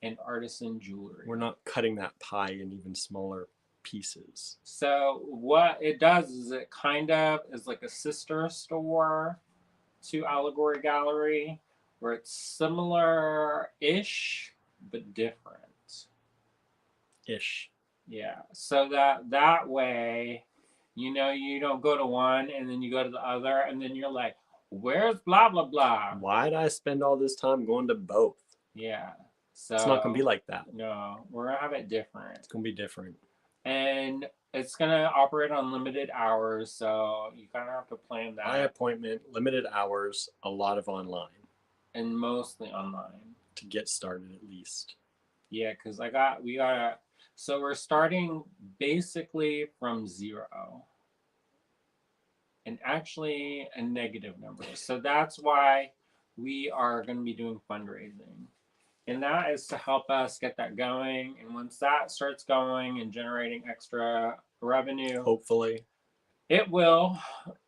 and artisan jewelry. We're not cutting that pie in even smaller pieces. So what it does is it kind of is like a sister store to Allegory Gallery, where it's similar-ish but different. Ish. Yeah. So that way, you don't go to one and then you go to the other and then you're like, where's blah blah blah? Why'd I spend all this time going to both? Yeah. So it's not gonna be like that. No, we're gonna have it different. It's gonna be different. And it's gonna operate on limited hours, so you kind of have to plan that. By appointment, limited hours, a lot of online. And mostly online. To get started at least. Yeah, because so we're starting basically from 0. And actually a negative number. So that's why we are going to be doing fundraising. And that is to help us get that going. And once that starts going and generating extra revenue, hopefully, it will.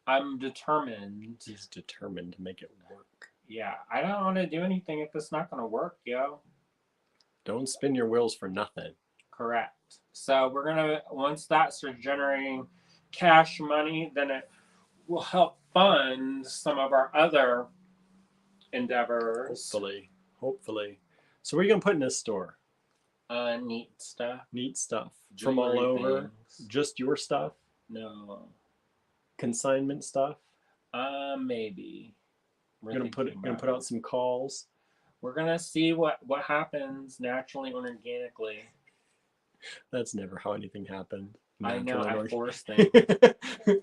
I'm determined. He's determined to make it work. Yeah, I don't want to do anything if it's not going to work, yo. Don't spin your wheels for nothing. Correct. So we're going to, once that starts generating cash money, then it will help fund some of our other endeavors. Hopefully. So what are you going to put in this store? Neat stuff. Neat stuff. From all over? Things. Just your stuff? No. Consignment stuff? Maybe. We're gonna put out some calls. We're gonna see what happens naturally and organically. That's never how anything happened. I know. I force things.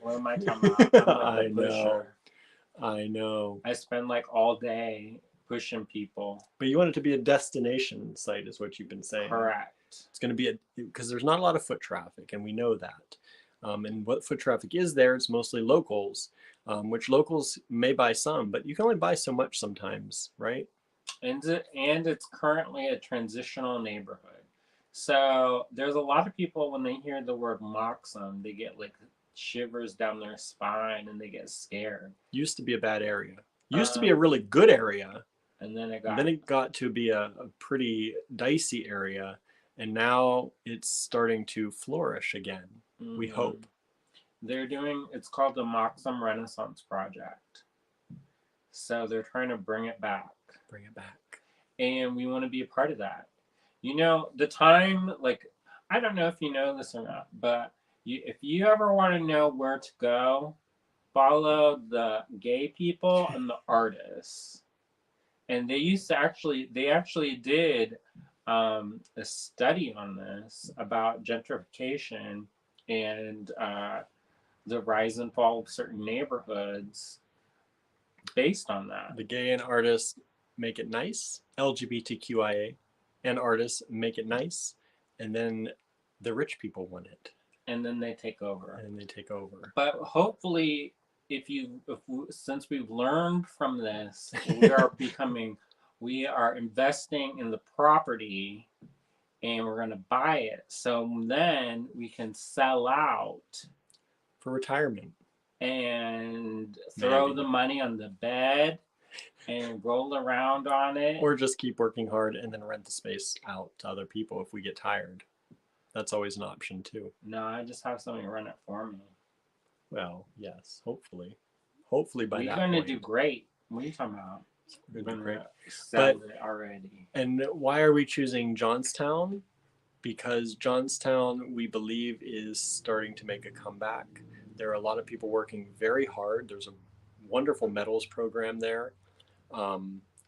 What am I talking about? I know. I spend like all day pushing people. But you want it to be a destination site, is what you've been saying. Correct. It's going to be because there's not a lot of foot traffic, and we know that. And what foot traffic is there, it's mostly locals, which locals may buy some, but you can only buy so much sometimes, right? And it's currently a transitional neighborhood. So there's a lot of people, when they hear the word Moxham, they get like shivers down their spine and they get scared. Used to be a bad area. Used to be a really good area. And then it got to be a pretty dicey area. And now it's starting to flourish again. Mm-hmm. We hope. It's called the Moxham Renaissance Project. So they're trying to bring it back. And we want to be a part of that. The time, like, I don't know if you know this or not, but if you ever want to know where to go, follow the gay people and the artists. And they actually did a study on this about gentrification and the rise and fall of certain neighborhoods based on that. The gay and artists make it nice, LGBTQIA and artists make it nice, and then the rich people want it. And then they take over. But hopefully, since we've learned from this, we are investing in the property and we're going to buy it. So then we can sell out. For retirement. And throw the money on the bed and roll around on it. Or just keep working hard and then rent the space out to other people if we get tired. That's always an option too. No, I just have somebody run it for me. Well, yes, hopefully. Hopefully by that point. We're going to do great. What are you talking about? Good I'm to pray. gonna sell it already. And why are we choosing Johnstown? Because Johnstown, we believe, is starting to make a comeback. There are a lot of people working very hard. There's a wonderful metals program there. A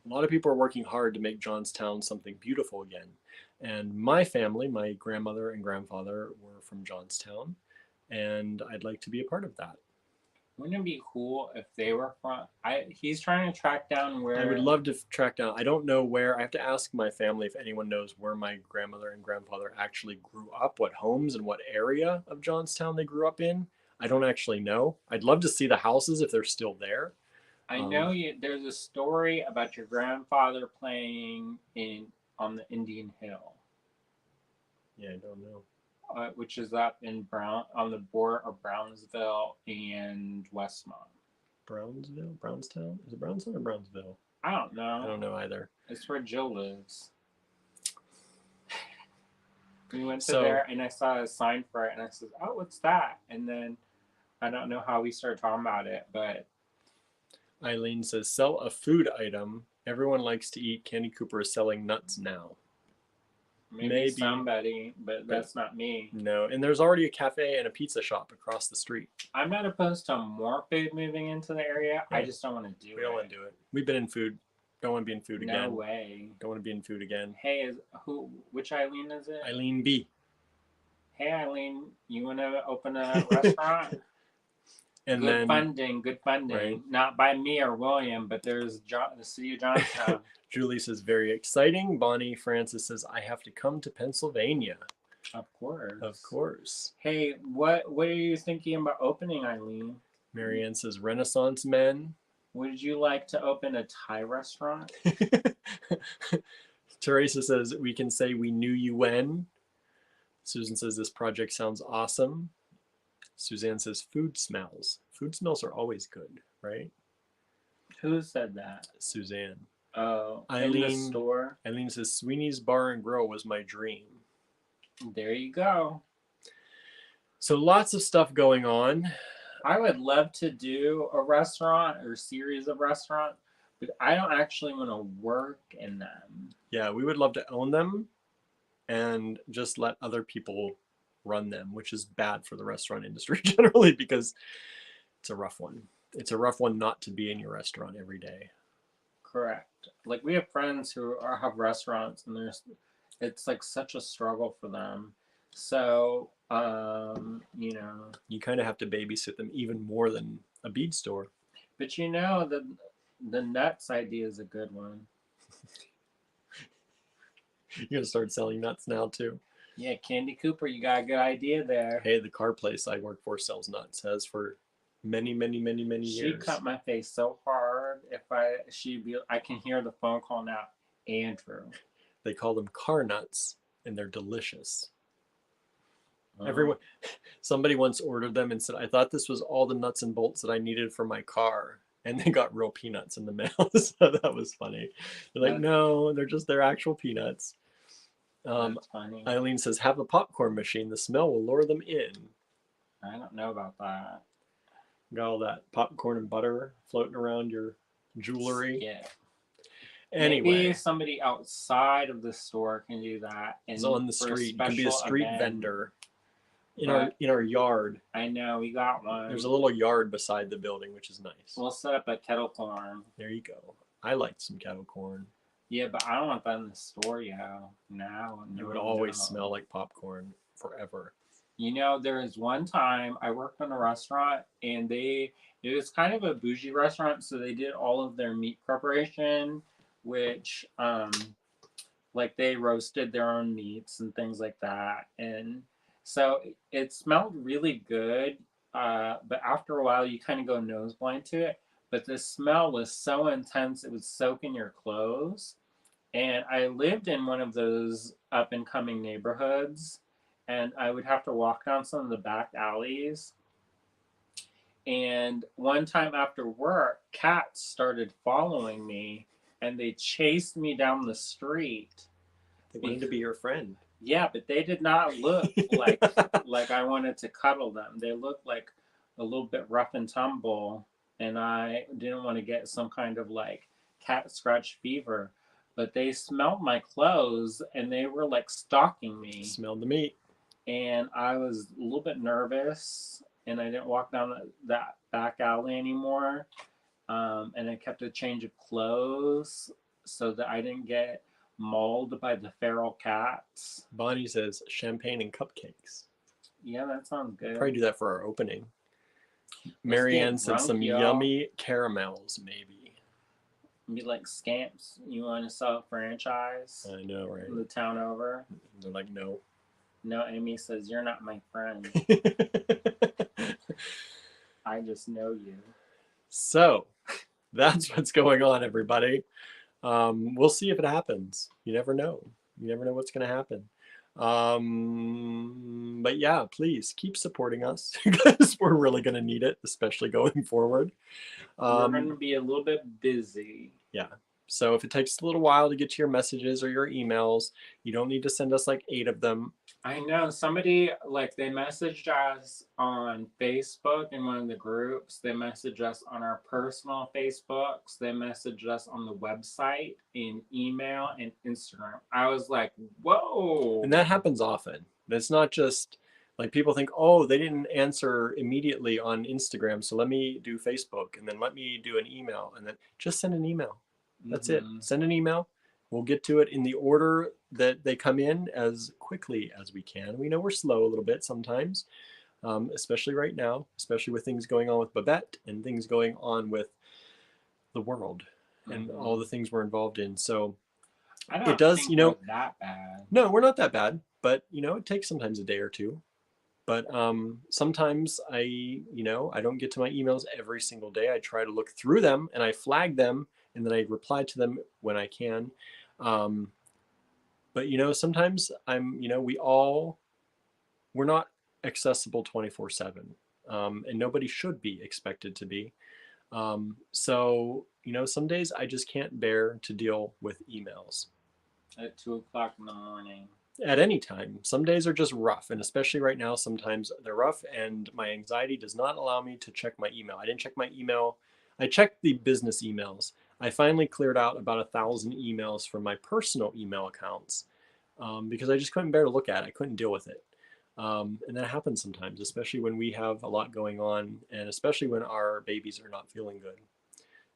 lot of people are working hard to make Johnstown something beautiful again. And my family, my grandmother and grandfather, were from Johnstown, and I'd like to be a part of that. Wouldn't it be cool if they were from? He's trying to track down where. I would love to track down. I don't know where. I have to ask my family if anyone knows where my grandmother and grandfather actually grew up, what homes and what area of Johnstown they grew up in. I don't actually know. I'd love to see the houses if they're still there. I know there's a story about your grandfather playing on the Indian Hill. Yeah, I don't know. Which is up in on the border of Brownsville and Westmont. Brownsville? Brownstown? Is it Brownstown or Brownsville? I don't know. I don't know either. It's where Jill lives. We went to there and I saw a sign for it and I said, "Oh, what's that?" And then I don't know how we started talking about it, but Eileen says, sell a food item. Everyone likes to eat. Candy Cooper is selling nuts now. Maybe somebody, but that's not me. No, and there's already a cafe and a pizza shop across the street. I'm not opposed to more food moving into the area. Yeah. I just don't want to do it. We don't want to do it. We've been in food. Don't want to be in food again. No way. Don't want to be in food again. Hey, which Eileen is it? Eileen B. Hey, Eileen, you want to open a restaurant? And good funding. Right? Not by me or William, but there's the city of Johnstown. Julie says, very exciting. Bonnie Francis says, I have to come to Pennsylvania. Of course. Of course. Hey, what are you thinking about opening, Eileen? Marianne says, Renaissance men. Would you like to open a Thai restaurant? Teresa says, we can say we knew you when. Susan says, this project sounds awesome. Suzanne says, food smells. Food smells are always good, right? Who said that? Suzanne. Oh, Eileen, in the store? Eileen says, Sweeney's Bar and Grill was my dream. There you go. So lots of stuff going on. I would love to do a restaurant or series of restaurants, but I don't actually want to work in them. Yeah, we would love to own them and just let other people run them, which is bad for the restaurant industry generally because it's a rough one. It's a rough one not to be in your restaurant every day. Correct. Like we have friends who have restaurants and it's like such a struggle for them. So, you kind of have to babysit them even more than a bead store. But the nuts idea is a good one. You're going to start selling nuts now too. Yeah, Candy Cooper, you got a good idea there. Hey, the car place I work for sells nuts. Has for many years. She cut my face so hard. I can hear the phone call now. Andrew. They call them car nuts, and they're delicious. Somebody once ordered them and said, I thought this was all the nuts and bolts that I needed for my car. And they got real peanuts in the mail. So that was funny. They're like, no, they're actual peanuts. Eileen says, have a popcorn machine. The smell will lure them in. I don't know about that. Got all that popcorn and butter floating around your jewelry. Yeah. Anyway, maybe somebody outside of the store can do that. It's on the street. It can be a street vendor in our yard. I know, we got one. There's a little yard beside the building, which is nice. We'll set up a kettle corn. There you go. I like some kettle corn. Yeah, but I don't want that in the store now. It would always smell like popcorn forever. There was one time I worked in a restaurant and it was kind of a bougie restaurant, so they did all of their meat preparation, which like they roasted their own meats and things like that. And so it smelled really good, but after a while you kind of go nose blind to it. But the smell was so intense, it would soak in your clothes. And I lived in one of those up and coming neighborhoods, and I would have to walk down some of the back alleys. And one time after work, cats started following me, and they chased me down the street. They wanted to be your friend. Yeah, but they did not look like I wanted to cuddle them. They looked like a little bit rough and tumble, and I didn't want to get some kind of cat scratch fever, but they smelled my clothes and they were like stalking me. Smelled the meat. And I was a little bit nervous, and I didn't walk down that back alley anymore. And I kept a change of clothes so that I didn't get mauled by the feral cats. Bonnie says champagne and cupcakes. Yeah, that sounds good. We'll probably do that for our opening. Let's Marianne get said drunk, some y'all. yummy caramels, maybe. Be like Scamps. You want to sell a franchise? I know, right? The town over. They're like, no. No, Amy says, you're not my friend. I just know you. So that's what's going on, everybody. We'll see if it happens. You never know. You never know what's going to happen. But yeah, please keep supporting us because we're really going to need it, especially going forward. We're going to be a little bit busy. Yeah. So if it takes a little while to get to your messages or your emails, you don't need to send us like 8 of them. I know somebody, like, they messaged us on Facebook in one of the groups. They messaged us on our personal Facebooks. They messaged us on the website, in email, and Instagram. I was like, whoa. And that happens often. It's not just like people think, oh, they didn't answer immediately on Instagram, so let me do Facebook, and then let me do an email, and then just send an email. That's it. Send an email. We'll get to it in the order that they come in as quickly as we can. We know we're slow a little bit sometimes, especially right now, especially with things going on with Babette and things going on with the world and all the things we're involved in. So it does, think we're that bad. No, we're not that bad, but it takes sometimes a day or two. But sometimes I don't get to my emails every single day. I try to look through them and I flag them and then I reply to them when I can. But sometimes we're not accessible 24/7, and nobody should be expected to be. So some days I just can't bear to deal with emails. At 2:00 in the morning. At any time. Some days are just rough, and especially right now, sometimes they're rough, and my anxiety does not allow me to check my email. I didn't check my email. I checked the business emails. I finally cleared out about 1,000 emails from my personal email accounts because I just couldn't bear to look at it. I couldn't deal with it. And that happens sometimes, especially when we have a lot going on, and especially when our babies are not feeling good.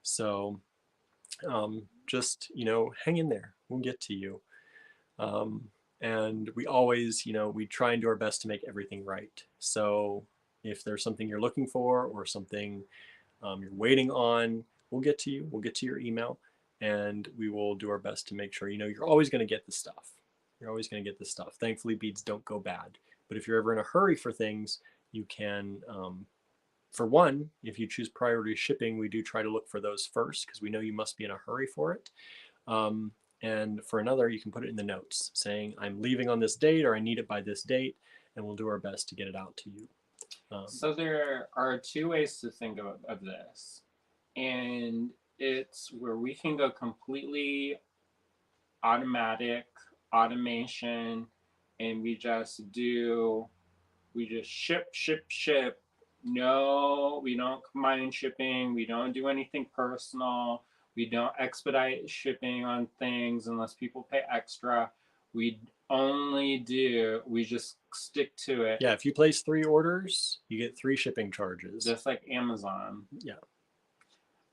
So just, hang in there. We'll get to you. And we always, we try and do our best to make everything right. So if there's something you're looking for or something you're waiting on, we'll get to you. We'll get to your email, and we will do our best to make sure, you're always going to get the stuff. You're always going to get the stuff. Thankfully, beads don't go bad. But if you're ever in a hurry for things, you can, for one, if you choose priority shipping, we do try to look for those first because we know you must be in a hurry for it. And for another, you can put it in the notes saying, I'm leaving on this date or I need it by this date, and we'll do our best to get it out to you. So there are 2 ways to think of this. And it's where we can go completely automatic, automation, and we just ship. No, we don't combine shipping. We don't do anything personal. We don't expedite shipping on things unless people pay extra. We just stick to it. Yeah, if you place 3 orders, you get 3 shipping charges. Just like Amazon. Yeah.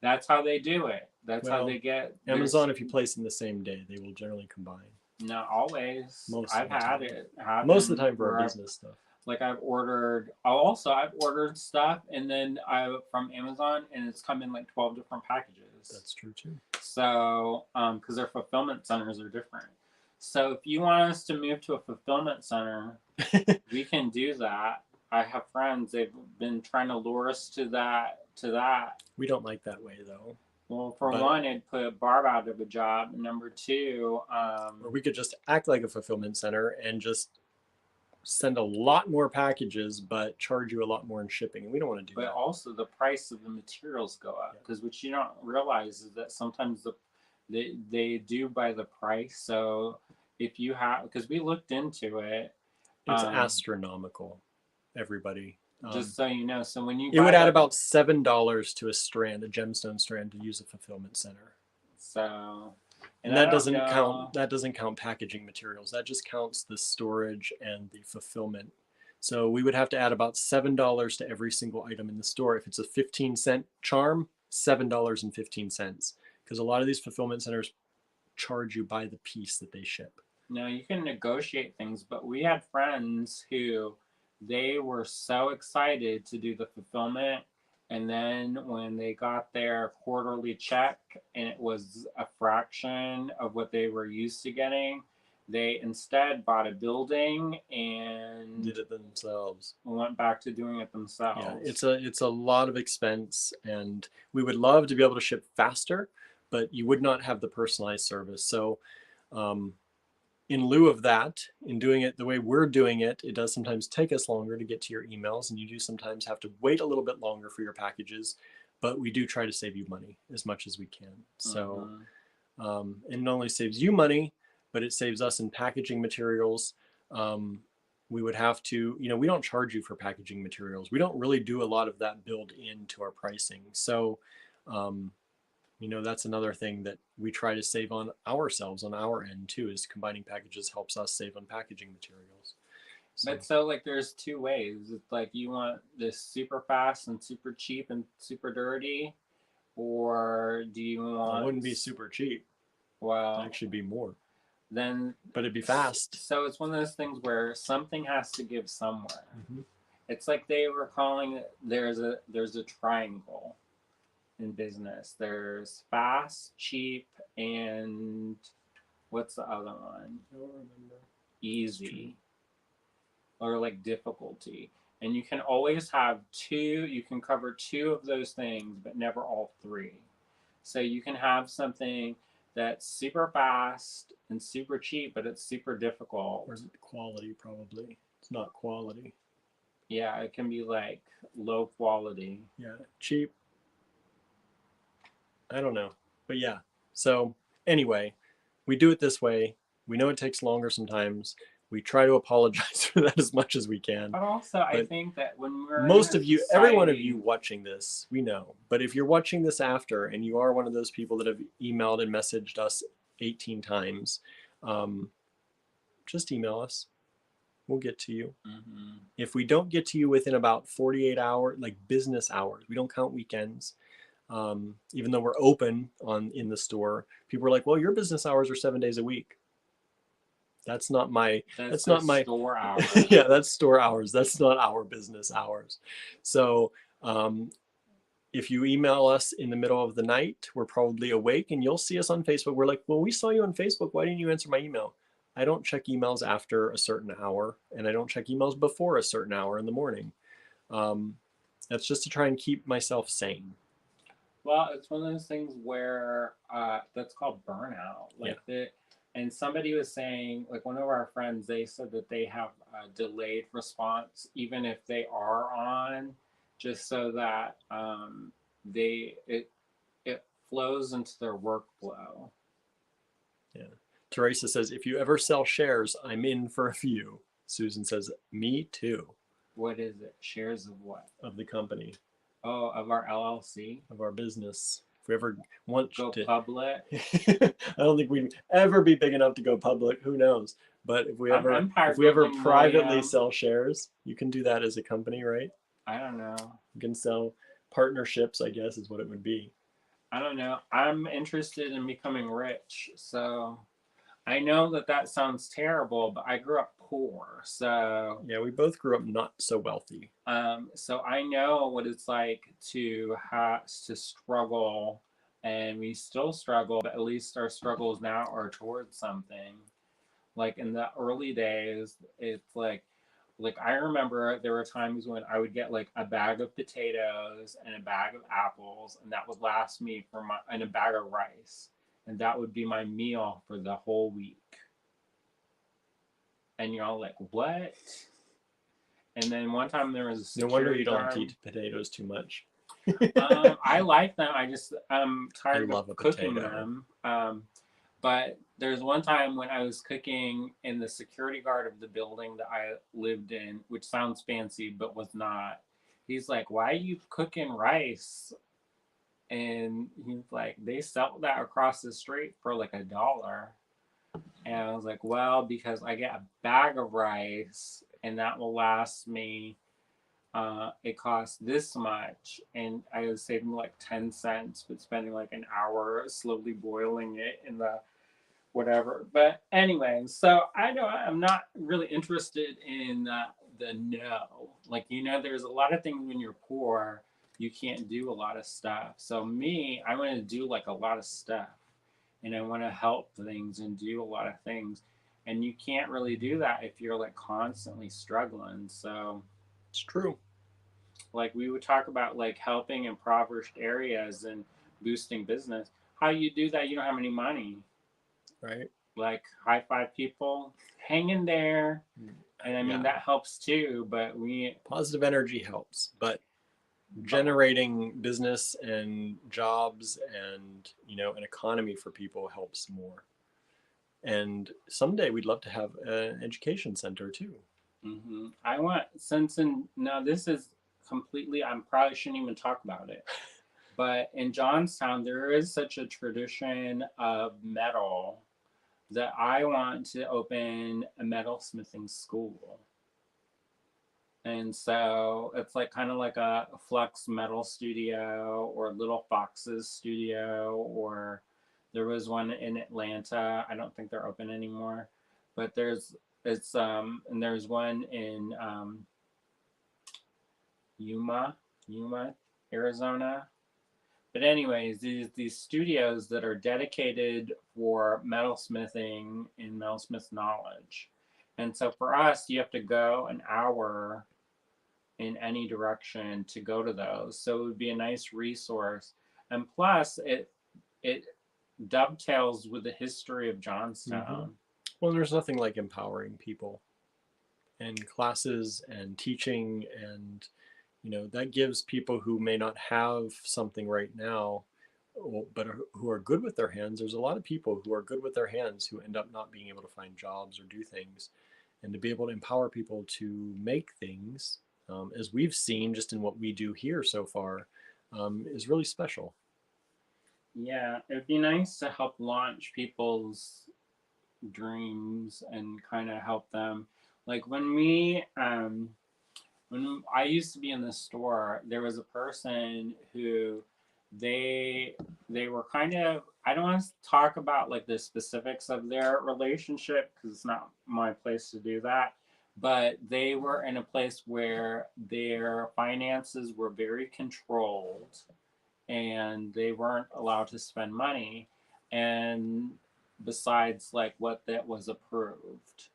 That's how they do it. That's how they get. Amazon, if you place in the same day, they will generally combine. Not always. I've had it happen. Most of the time for our business stuff. Like I've ordered stuff and then from Amazon, and it's come in like 12 different packages. That's true too. So, because their fulfillment centers are different. So if you want us to move to a fulfillment center, we can do that. I have friends, they've been trying to lure us to that. We don't like that way though. Well, for one, it'd put Barb out of a job. Number 2, or we could just act like a fulfillment center and just send a lot more packages, but charge you a lot more in shipping. And we don't want to do that. But also the price of the materials go up because what you don't realize is that sometimes they do by the price. So if you have, because we looked into it, it's astronomical. Everybody. Just so you know, so when you it would add about $7 to a strand, a gemstone strand, to use a fulfillment center. So, And I that don't doesn't know. count packaging materials. That just counts the storage and the fulfillment. So we would have to add about $7 to every single item in the store. If it's a 15-cent charm, $7.15. Because a lot of these fulfillment centers charge you by the piece that they ship. No, you can negotiate things, but we had friends who they were so excited to do the fulfillment, and then when they got their quarterly check and it was a fraction of what they were used to getting, they instead bought a building and Did it themselves. went back to doing it Yeah, themselves. it's a lot of expense, and we would love to be able to ship faster, but you would not have the personalized service. So in lieu of that, in doing it the way we're doing it, it does sometimes take us longer to get to your emails, and you do sometimes have to wait a little bit longer for your packages, but we do try to save you money as much as we can. So, and not only saves you money, but it saves us in packaging materials. We would have to, we don't charge you for packaging materials. We don't really do a lot of that build into our pricing. So, that's another thing that we try to save on ourselves on our end too, is combining packages helps us save on packaging materials. But so like there's two ways. It's like you want this super fast and super cheap and super dirty, or do you want? It wouldn't be super cheap. Well, it'd actually be more. Then, but it'd be fast. So it's one of those things where something has to give somewhere. Mm-hmm. It's like they were calling it. There's a triangle in business. There's fast, cheap, and what's the other one? I don't remember. Easy. Or like difficulty. And you can always have two, you can cover two of those things, but never all three. So you can have something that's super fast and super cheap, but it's super difficult. Or is it quality? Probably. It's not quality. Yeah, it can be like low quality. Yeah, cheap. I don't know. But yeah. So anyway, we do it this way. We know it takes longer sometimes. We try to apologize for that as much as we can. But also, I think that when we're most of you, every one of you watching this, we know. But if you're watching this after and you are one of those people that have emailed and messaged us 18 times, just email us. We'll get to you. Mm-hmm. If we don't get to you within about 48 hours, like business hours, we don't count weekends. Even though we're open in the store, people are like, well, your business hours are 7 days a week. That's not my store hours. Yeah, that's store hours. That's not our business hours. So if you email us in the middle of the night, we're probably awake, and you'll see us on Facebook. We're like, well, we saw you on Facebook. Why didn't you answer my email? I don't check emails after a certain hour, and I don't check emails before a certain hour in the morning. That's just to try and keep myself sane. Well, it's one of those things where that's called burnout. And somebody was saying, like one of our friends, they said that they have a delayed response, even if they are on, just so that it flows into their workflow. Yeah. Teresa says, if you ever sell shares, I'm in for a few. Susan says, me too. What is it? Shares of what? Of the company. Oh, of our LLC? Of our business. If we ever want to go public. I don't think we'd ever be big enough to go public. Who knows? But if we ever privately sell shares, you can do that as a company, right? I don't know. You can sell partnerships, I guess, is what it would be. I don't know. I'm interested in becoming rich, so I know that sounds terrible, but I grew up poor, so yeah, we both grew up not so wealthy. So I know what it's like to struggle, and we still struggle, but at least our struggles now are towards something. Like in the early days, it's like I remember there were times when I would get like a bag of potatoes and a bag of apples, and that would last me and a bag of rice. And that would be my meal for the whole week. And you're all like, what? And then one time there was a no wonder you don't eat potatoes too much. I like them. I'm tired of cooking them. But there's one time when I was cooking, and the security guard of the building that I lived in, which sounds fancy but was not, he's like, why are you cooking rice And he's like, they sell that across the street for like $1. And I was like, well, because I get a bag of rice and that will last me, it costs this much. And I was saving like 10 cents, but spending like an hour slowly boiling it in the whatever. But anyway, so I know I'm not really interested in the no. Like, there's a lot of things when you're poor, you can't do a lot of stuff. So me, I want to do like a lot of stuff and I want to help things and do a lot of things. And you can't really do that if you're like constantly struggling. So, It's true. like, we would talk about like helping impoverished areas and boosting business. How you do that? You don't have any money. Right. Like, high five people, hang in there. And I mean, Yeah. that helps too, but Positive energy helps, but generating business and jobs and, an economy for people helps more. And someday we'd love to have an education center too. I want, now this is completely, I probably shouldn't even talk about it, but in Johnstown, there is such a tradition of metal that I want to open a metalsmithing school. And so it's like kind of like a Flux Metal Studio or Little Fox's Studio, or there was one in Atlanta. I don't think they're open anymore, but and there's one in Yuma, Arizona. But anyways, these studios that are dedicated for metalsmithing and metalsmith knowledge. And so for us, you have to go an hour in any direction to go to those. So it would be a nice resource. And plus it dovetails with the history of Johnstown. Well, there's nothing like empowering people and classes and teaching, and that gives people who may not have something right now, but who are good with their hands. There's a lot of people who are good with their hands who end up not being able to find jobs or do things, and to be able to empower people to make things, as we've seen just in what we do here so far, is really special. Yeah, it'd be nice to help launch people's dreams and kind of help them. Like when I used to be in the store, there was a person who they they were kind of, I don't want to talk about like the specifics of their relationship because it's not my place to do that, but they were in a place where their finances were very controlled and they weren't allowed to spend money, and besides like what that was approved,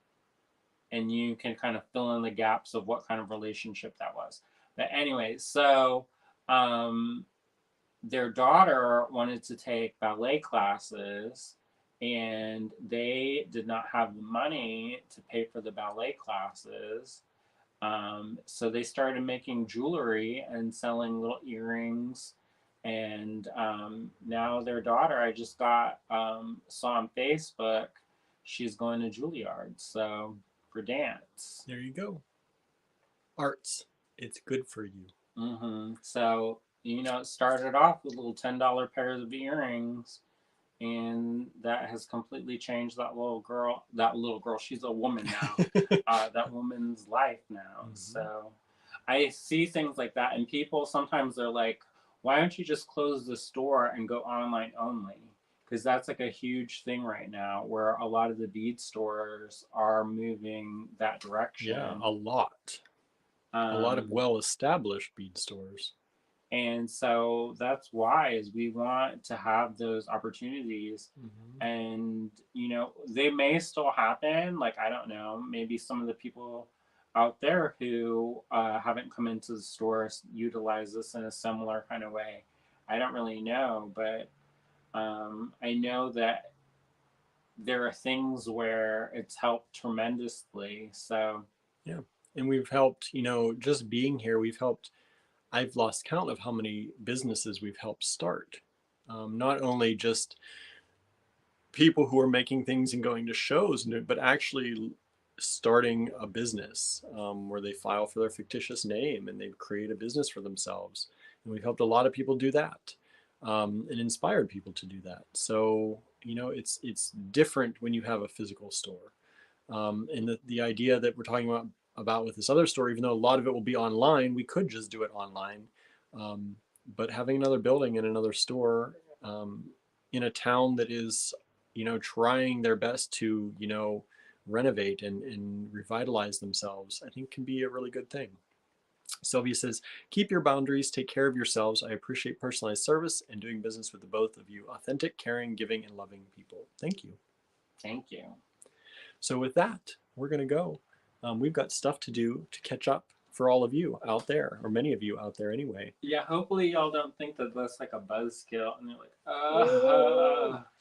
and you can kind of fill in the gaps of what kind of relationship that was. But anyway, so um, their daughter wanted to take ballet classes, and they did not have the money to pay for the ballet classes. So they started making jewelry and selling little earrings. And now their daughter, I just saw on Facebook, she's going to Juilliard. So for dance. There you go. Arts, it's good for you. So, it started off with little $10 pairs of earrings, and that has completely changed that little girl. That little girl, she's a woman now. That woman's life now. So I see things like that, and people sometimes they're like, why don't you just close the store and go online only? Because that's like a huge thing right now where a lot of the bead stores are moving that direction. Yeah, a lot of well-established bead stores. And so that's why is we want to have those opportunities. And they may still happen. Like, I don't know, maybe some of the people out there who haven't come into the stores utilize this in a similar kind of way. I don't really know, but I know that there are things where it's helped tremendously. So yeah, and we've helped, just being here, I've lost count of how many businesses we've helped start. Not only just people who are making things and going to shows, but actually starting a business, where they file for their fictitious name and they create a business for themselves. And we've helped a lot of people do that. and inspired people to do that. So, it's different when you have a physical store. And the idea that we're talking about with this other store, even though a lot of it will be online, we could just do it online. But having another building and another store in a town that is, trying their best to, renovate and revitalize themselves, I think can be a really good thing. Sylvia says, keep your boundaries, take care of yourselves. I appreciate personalized service and doing business with the both of you. Authentic, caring, giving, and loving people. Thank you. Thank you. So with that, we're going to go. We've got stuff to do to catch up for all of you out there, or many of you out there anyway. Yeah, hopefully y'all don't think that that's like a buzzkill and they're like,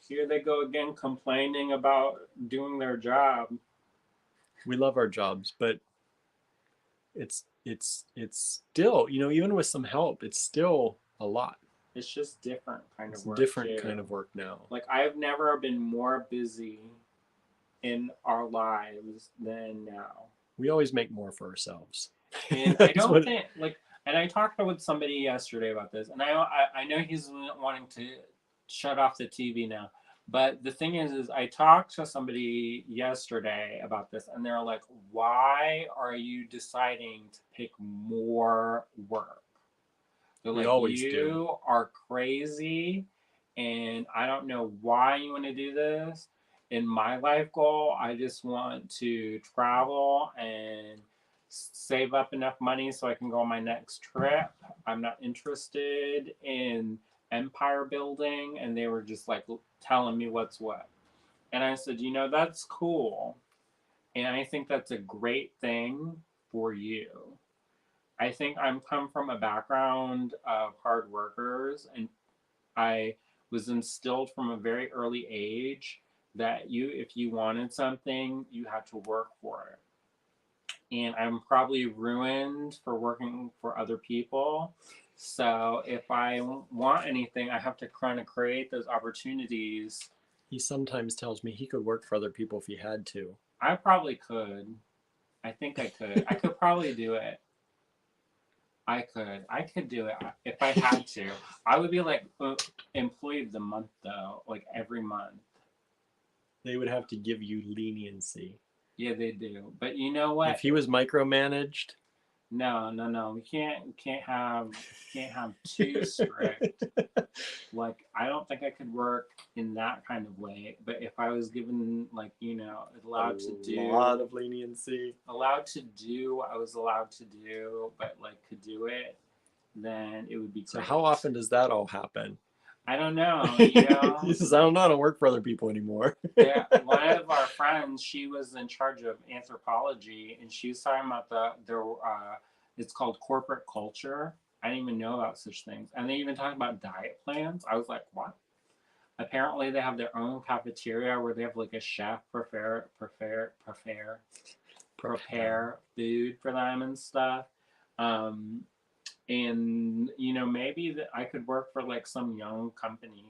here they go again complaining about doing their job. We love our jobs, but it's still, even with some help, it's still a lot. It's just different kind of work. Different kind of work now. Like, I've never been more busy in our lives than now. We always make more for ourselves. And I don't think, like, and I talked with somebody yesterday about this, and I know he's wanting to shut off the TV now. But the thing is I talked to somebody yesterday about this, and they're like, why are you deciding to pick more work? They're like, you are crazy, and I don't know why you want to do this. In my life goal, I just want to travel and save up enough money so I can go on my next trip. I'm not interested in empire building. And they were just like telling me what's what. And I said, that's cool. And I think that's a great thing for you. I think I'm come from a background of hard workers, and I was instilled from a very early age that if you wanted something, you had to work for it. And I'm probably ruined for working for other people. So if I want anything, I have to kind of create those opportunities. He sometimes tells me he could work for other people if he had to. I probably could. I think I could. I could probably do it. I could do it if I had to. I would be like employee of the month though, like every month. They would have to give you leniency. Yeah, they do. But you know what? If he was micromanaged, no. We can't have too strict. Like, I don't think I could work in that kind of way. But if I was given, like, allowed to do a lot of leniency, allowed to do what I was allowed to do, but like could do it, then it would be great. So how often does that all happen? I don't know. He says, I don't work for other people anymore. Yeah, one of our friends, she was in charge of anthropology, and she was talking about it's called corporate culture. I didn't even know about such things. And they even talk about diet plans. I was like, what? Apparently they have their own cafeteria where they have like a chef prepare food for them and stuff. And maybe I could work for like some young company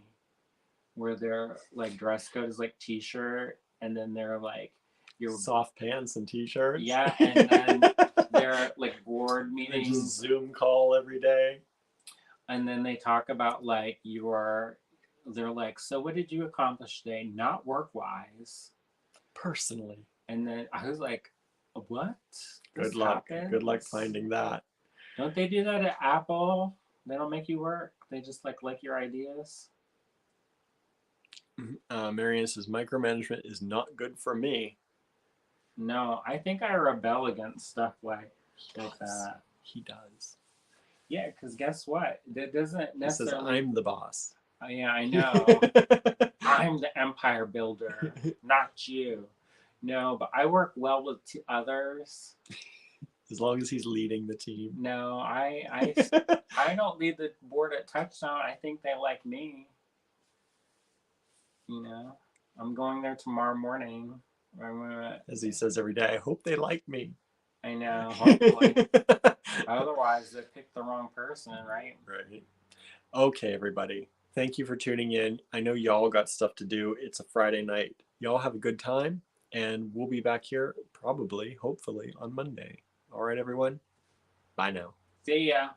where their like dress code is like t-shirt, and then they're like your soft pants and t-shirts. Yeah, and then they're like board meetings, just Zoom call every day, and then they talk about like they're like, so what did you accomplish today? Not work-wise, personally. And then I was like, what? Good luck. Good luck finding that. Don't they do that at Apple? They don't make you work. They just like your ideas. Marianne says micromanagement is not good for me. No, I think I rebel against stuff like that. He does. Yeah, because guess what? That doesn't necessarily. He says, I'm the boss. Yeah, I know. I'm the empire builder, not you. No, but I work well with others. As long as he's leading the team. No, I don't lead the board at Touchdown. I think they like me. I'm going there tomorrow morning. As he says every day, I hope they like me. I know, hopefully. Otherwise, they picked the wrong person, right? Right. Okay, everybody. Thank you for tuning in. I know y'all got stuff to do. It's a Friday night. Y'all have a good time, and we'll be back here probably, hopefully, on Monday. All right, everyone. Bye now. See ya.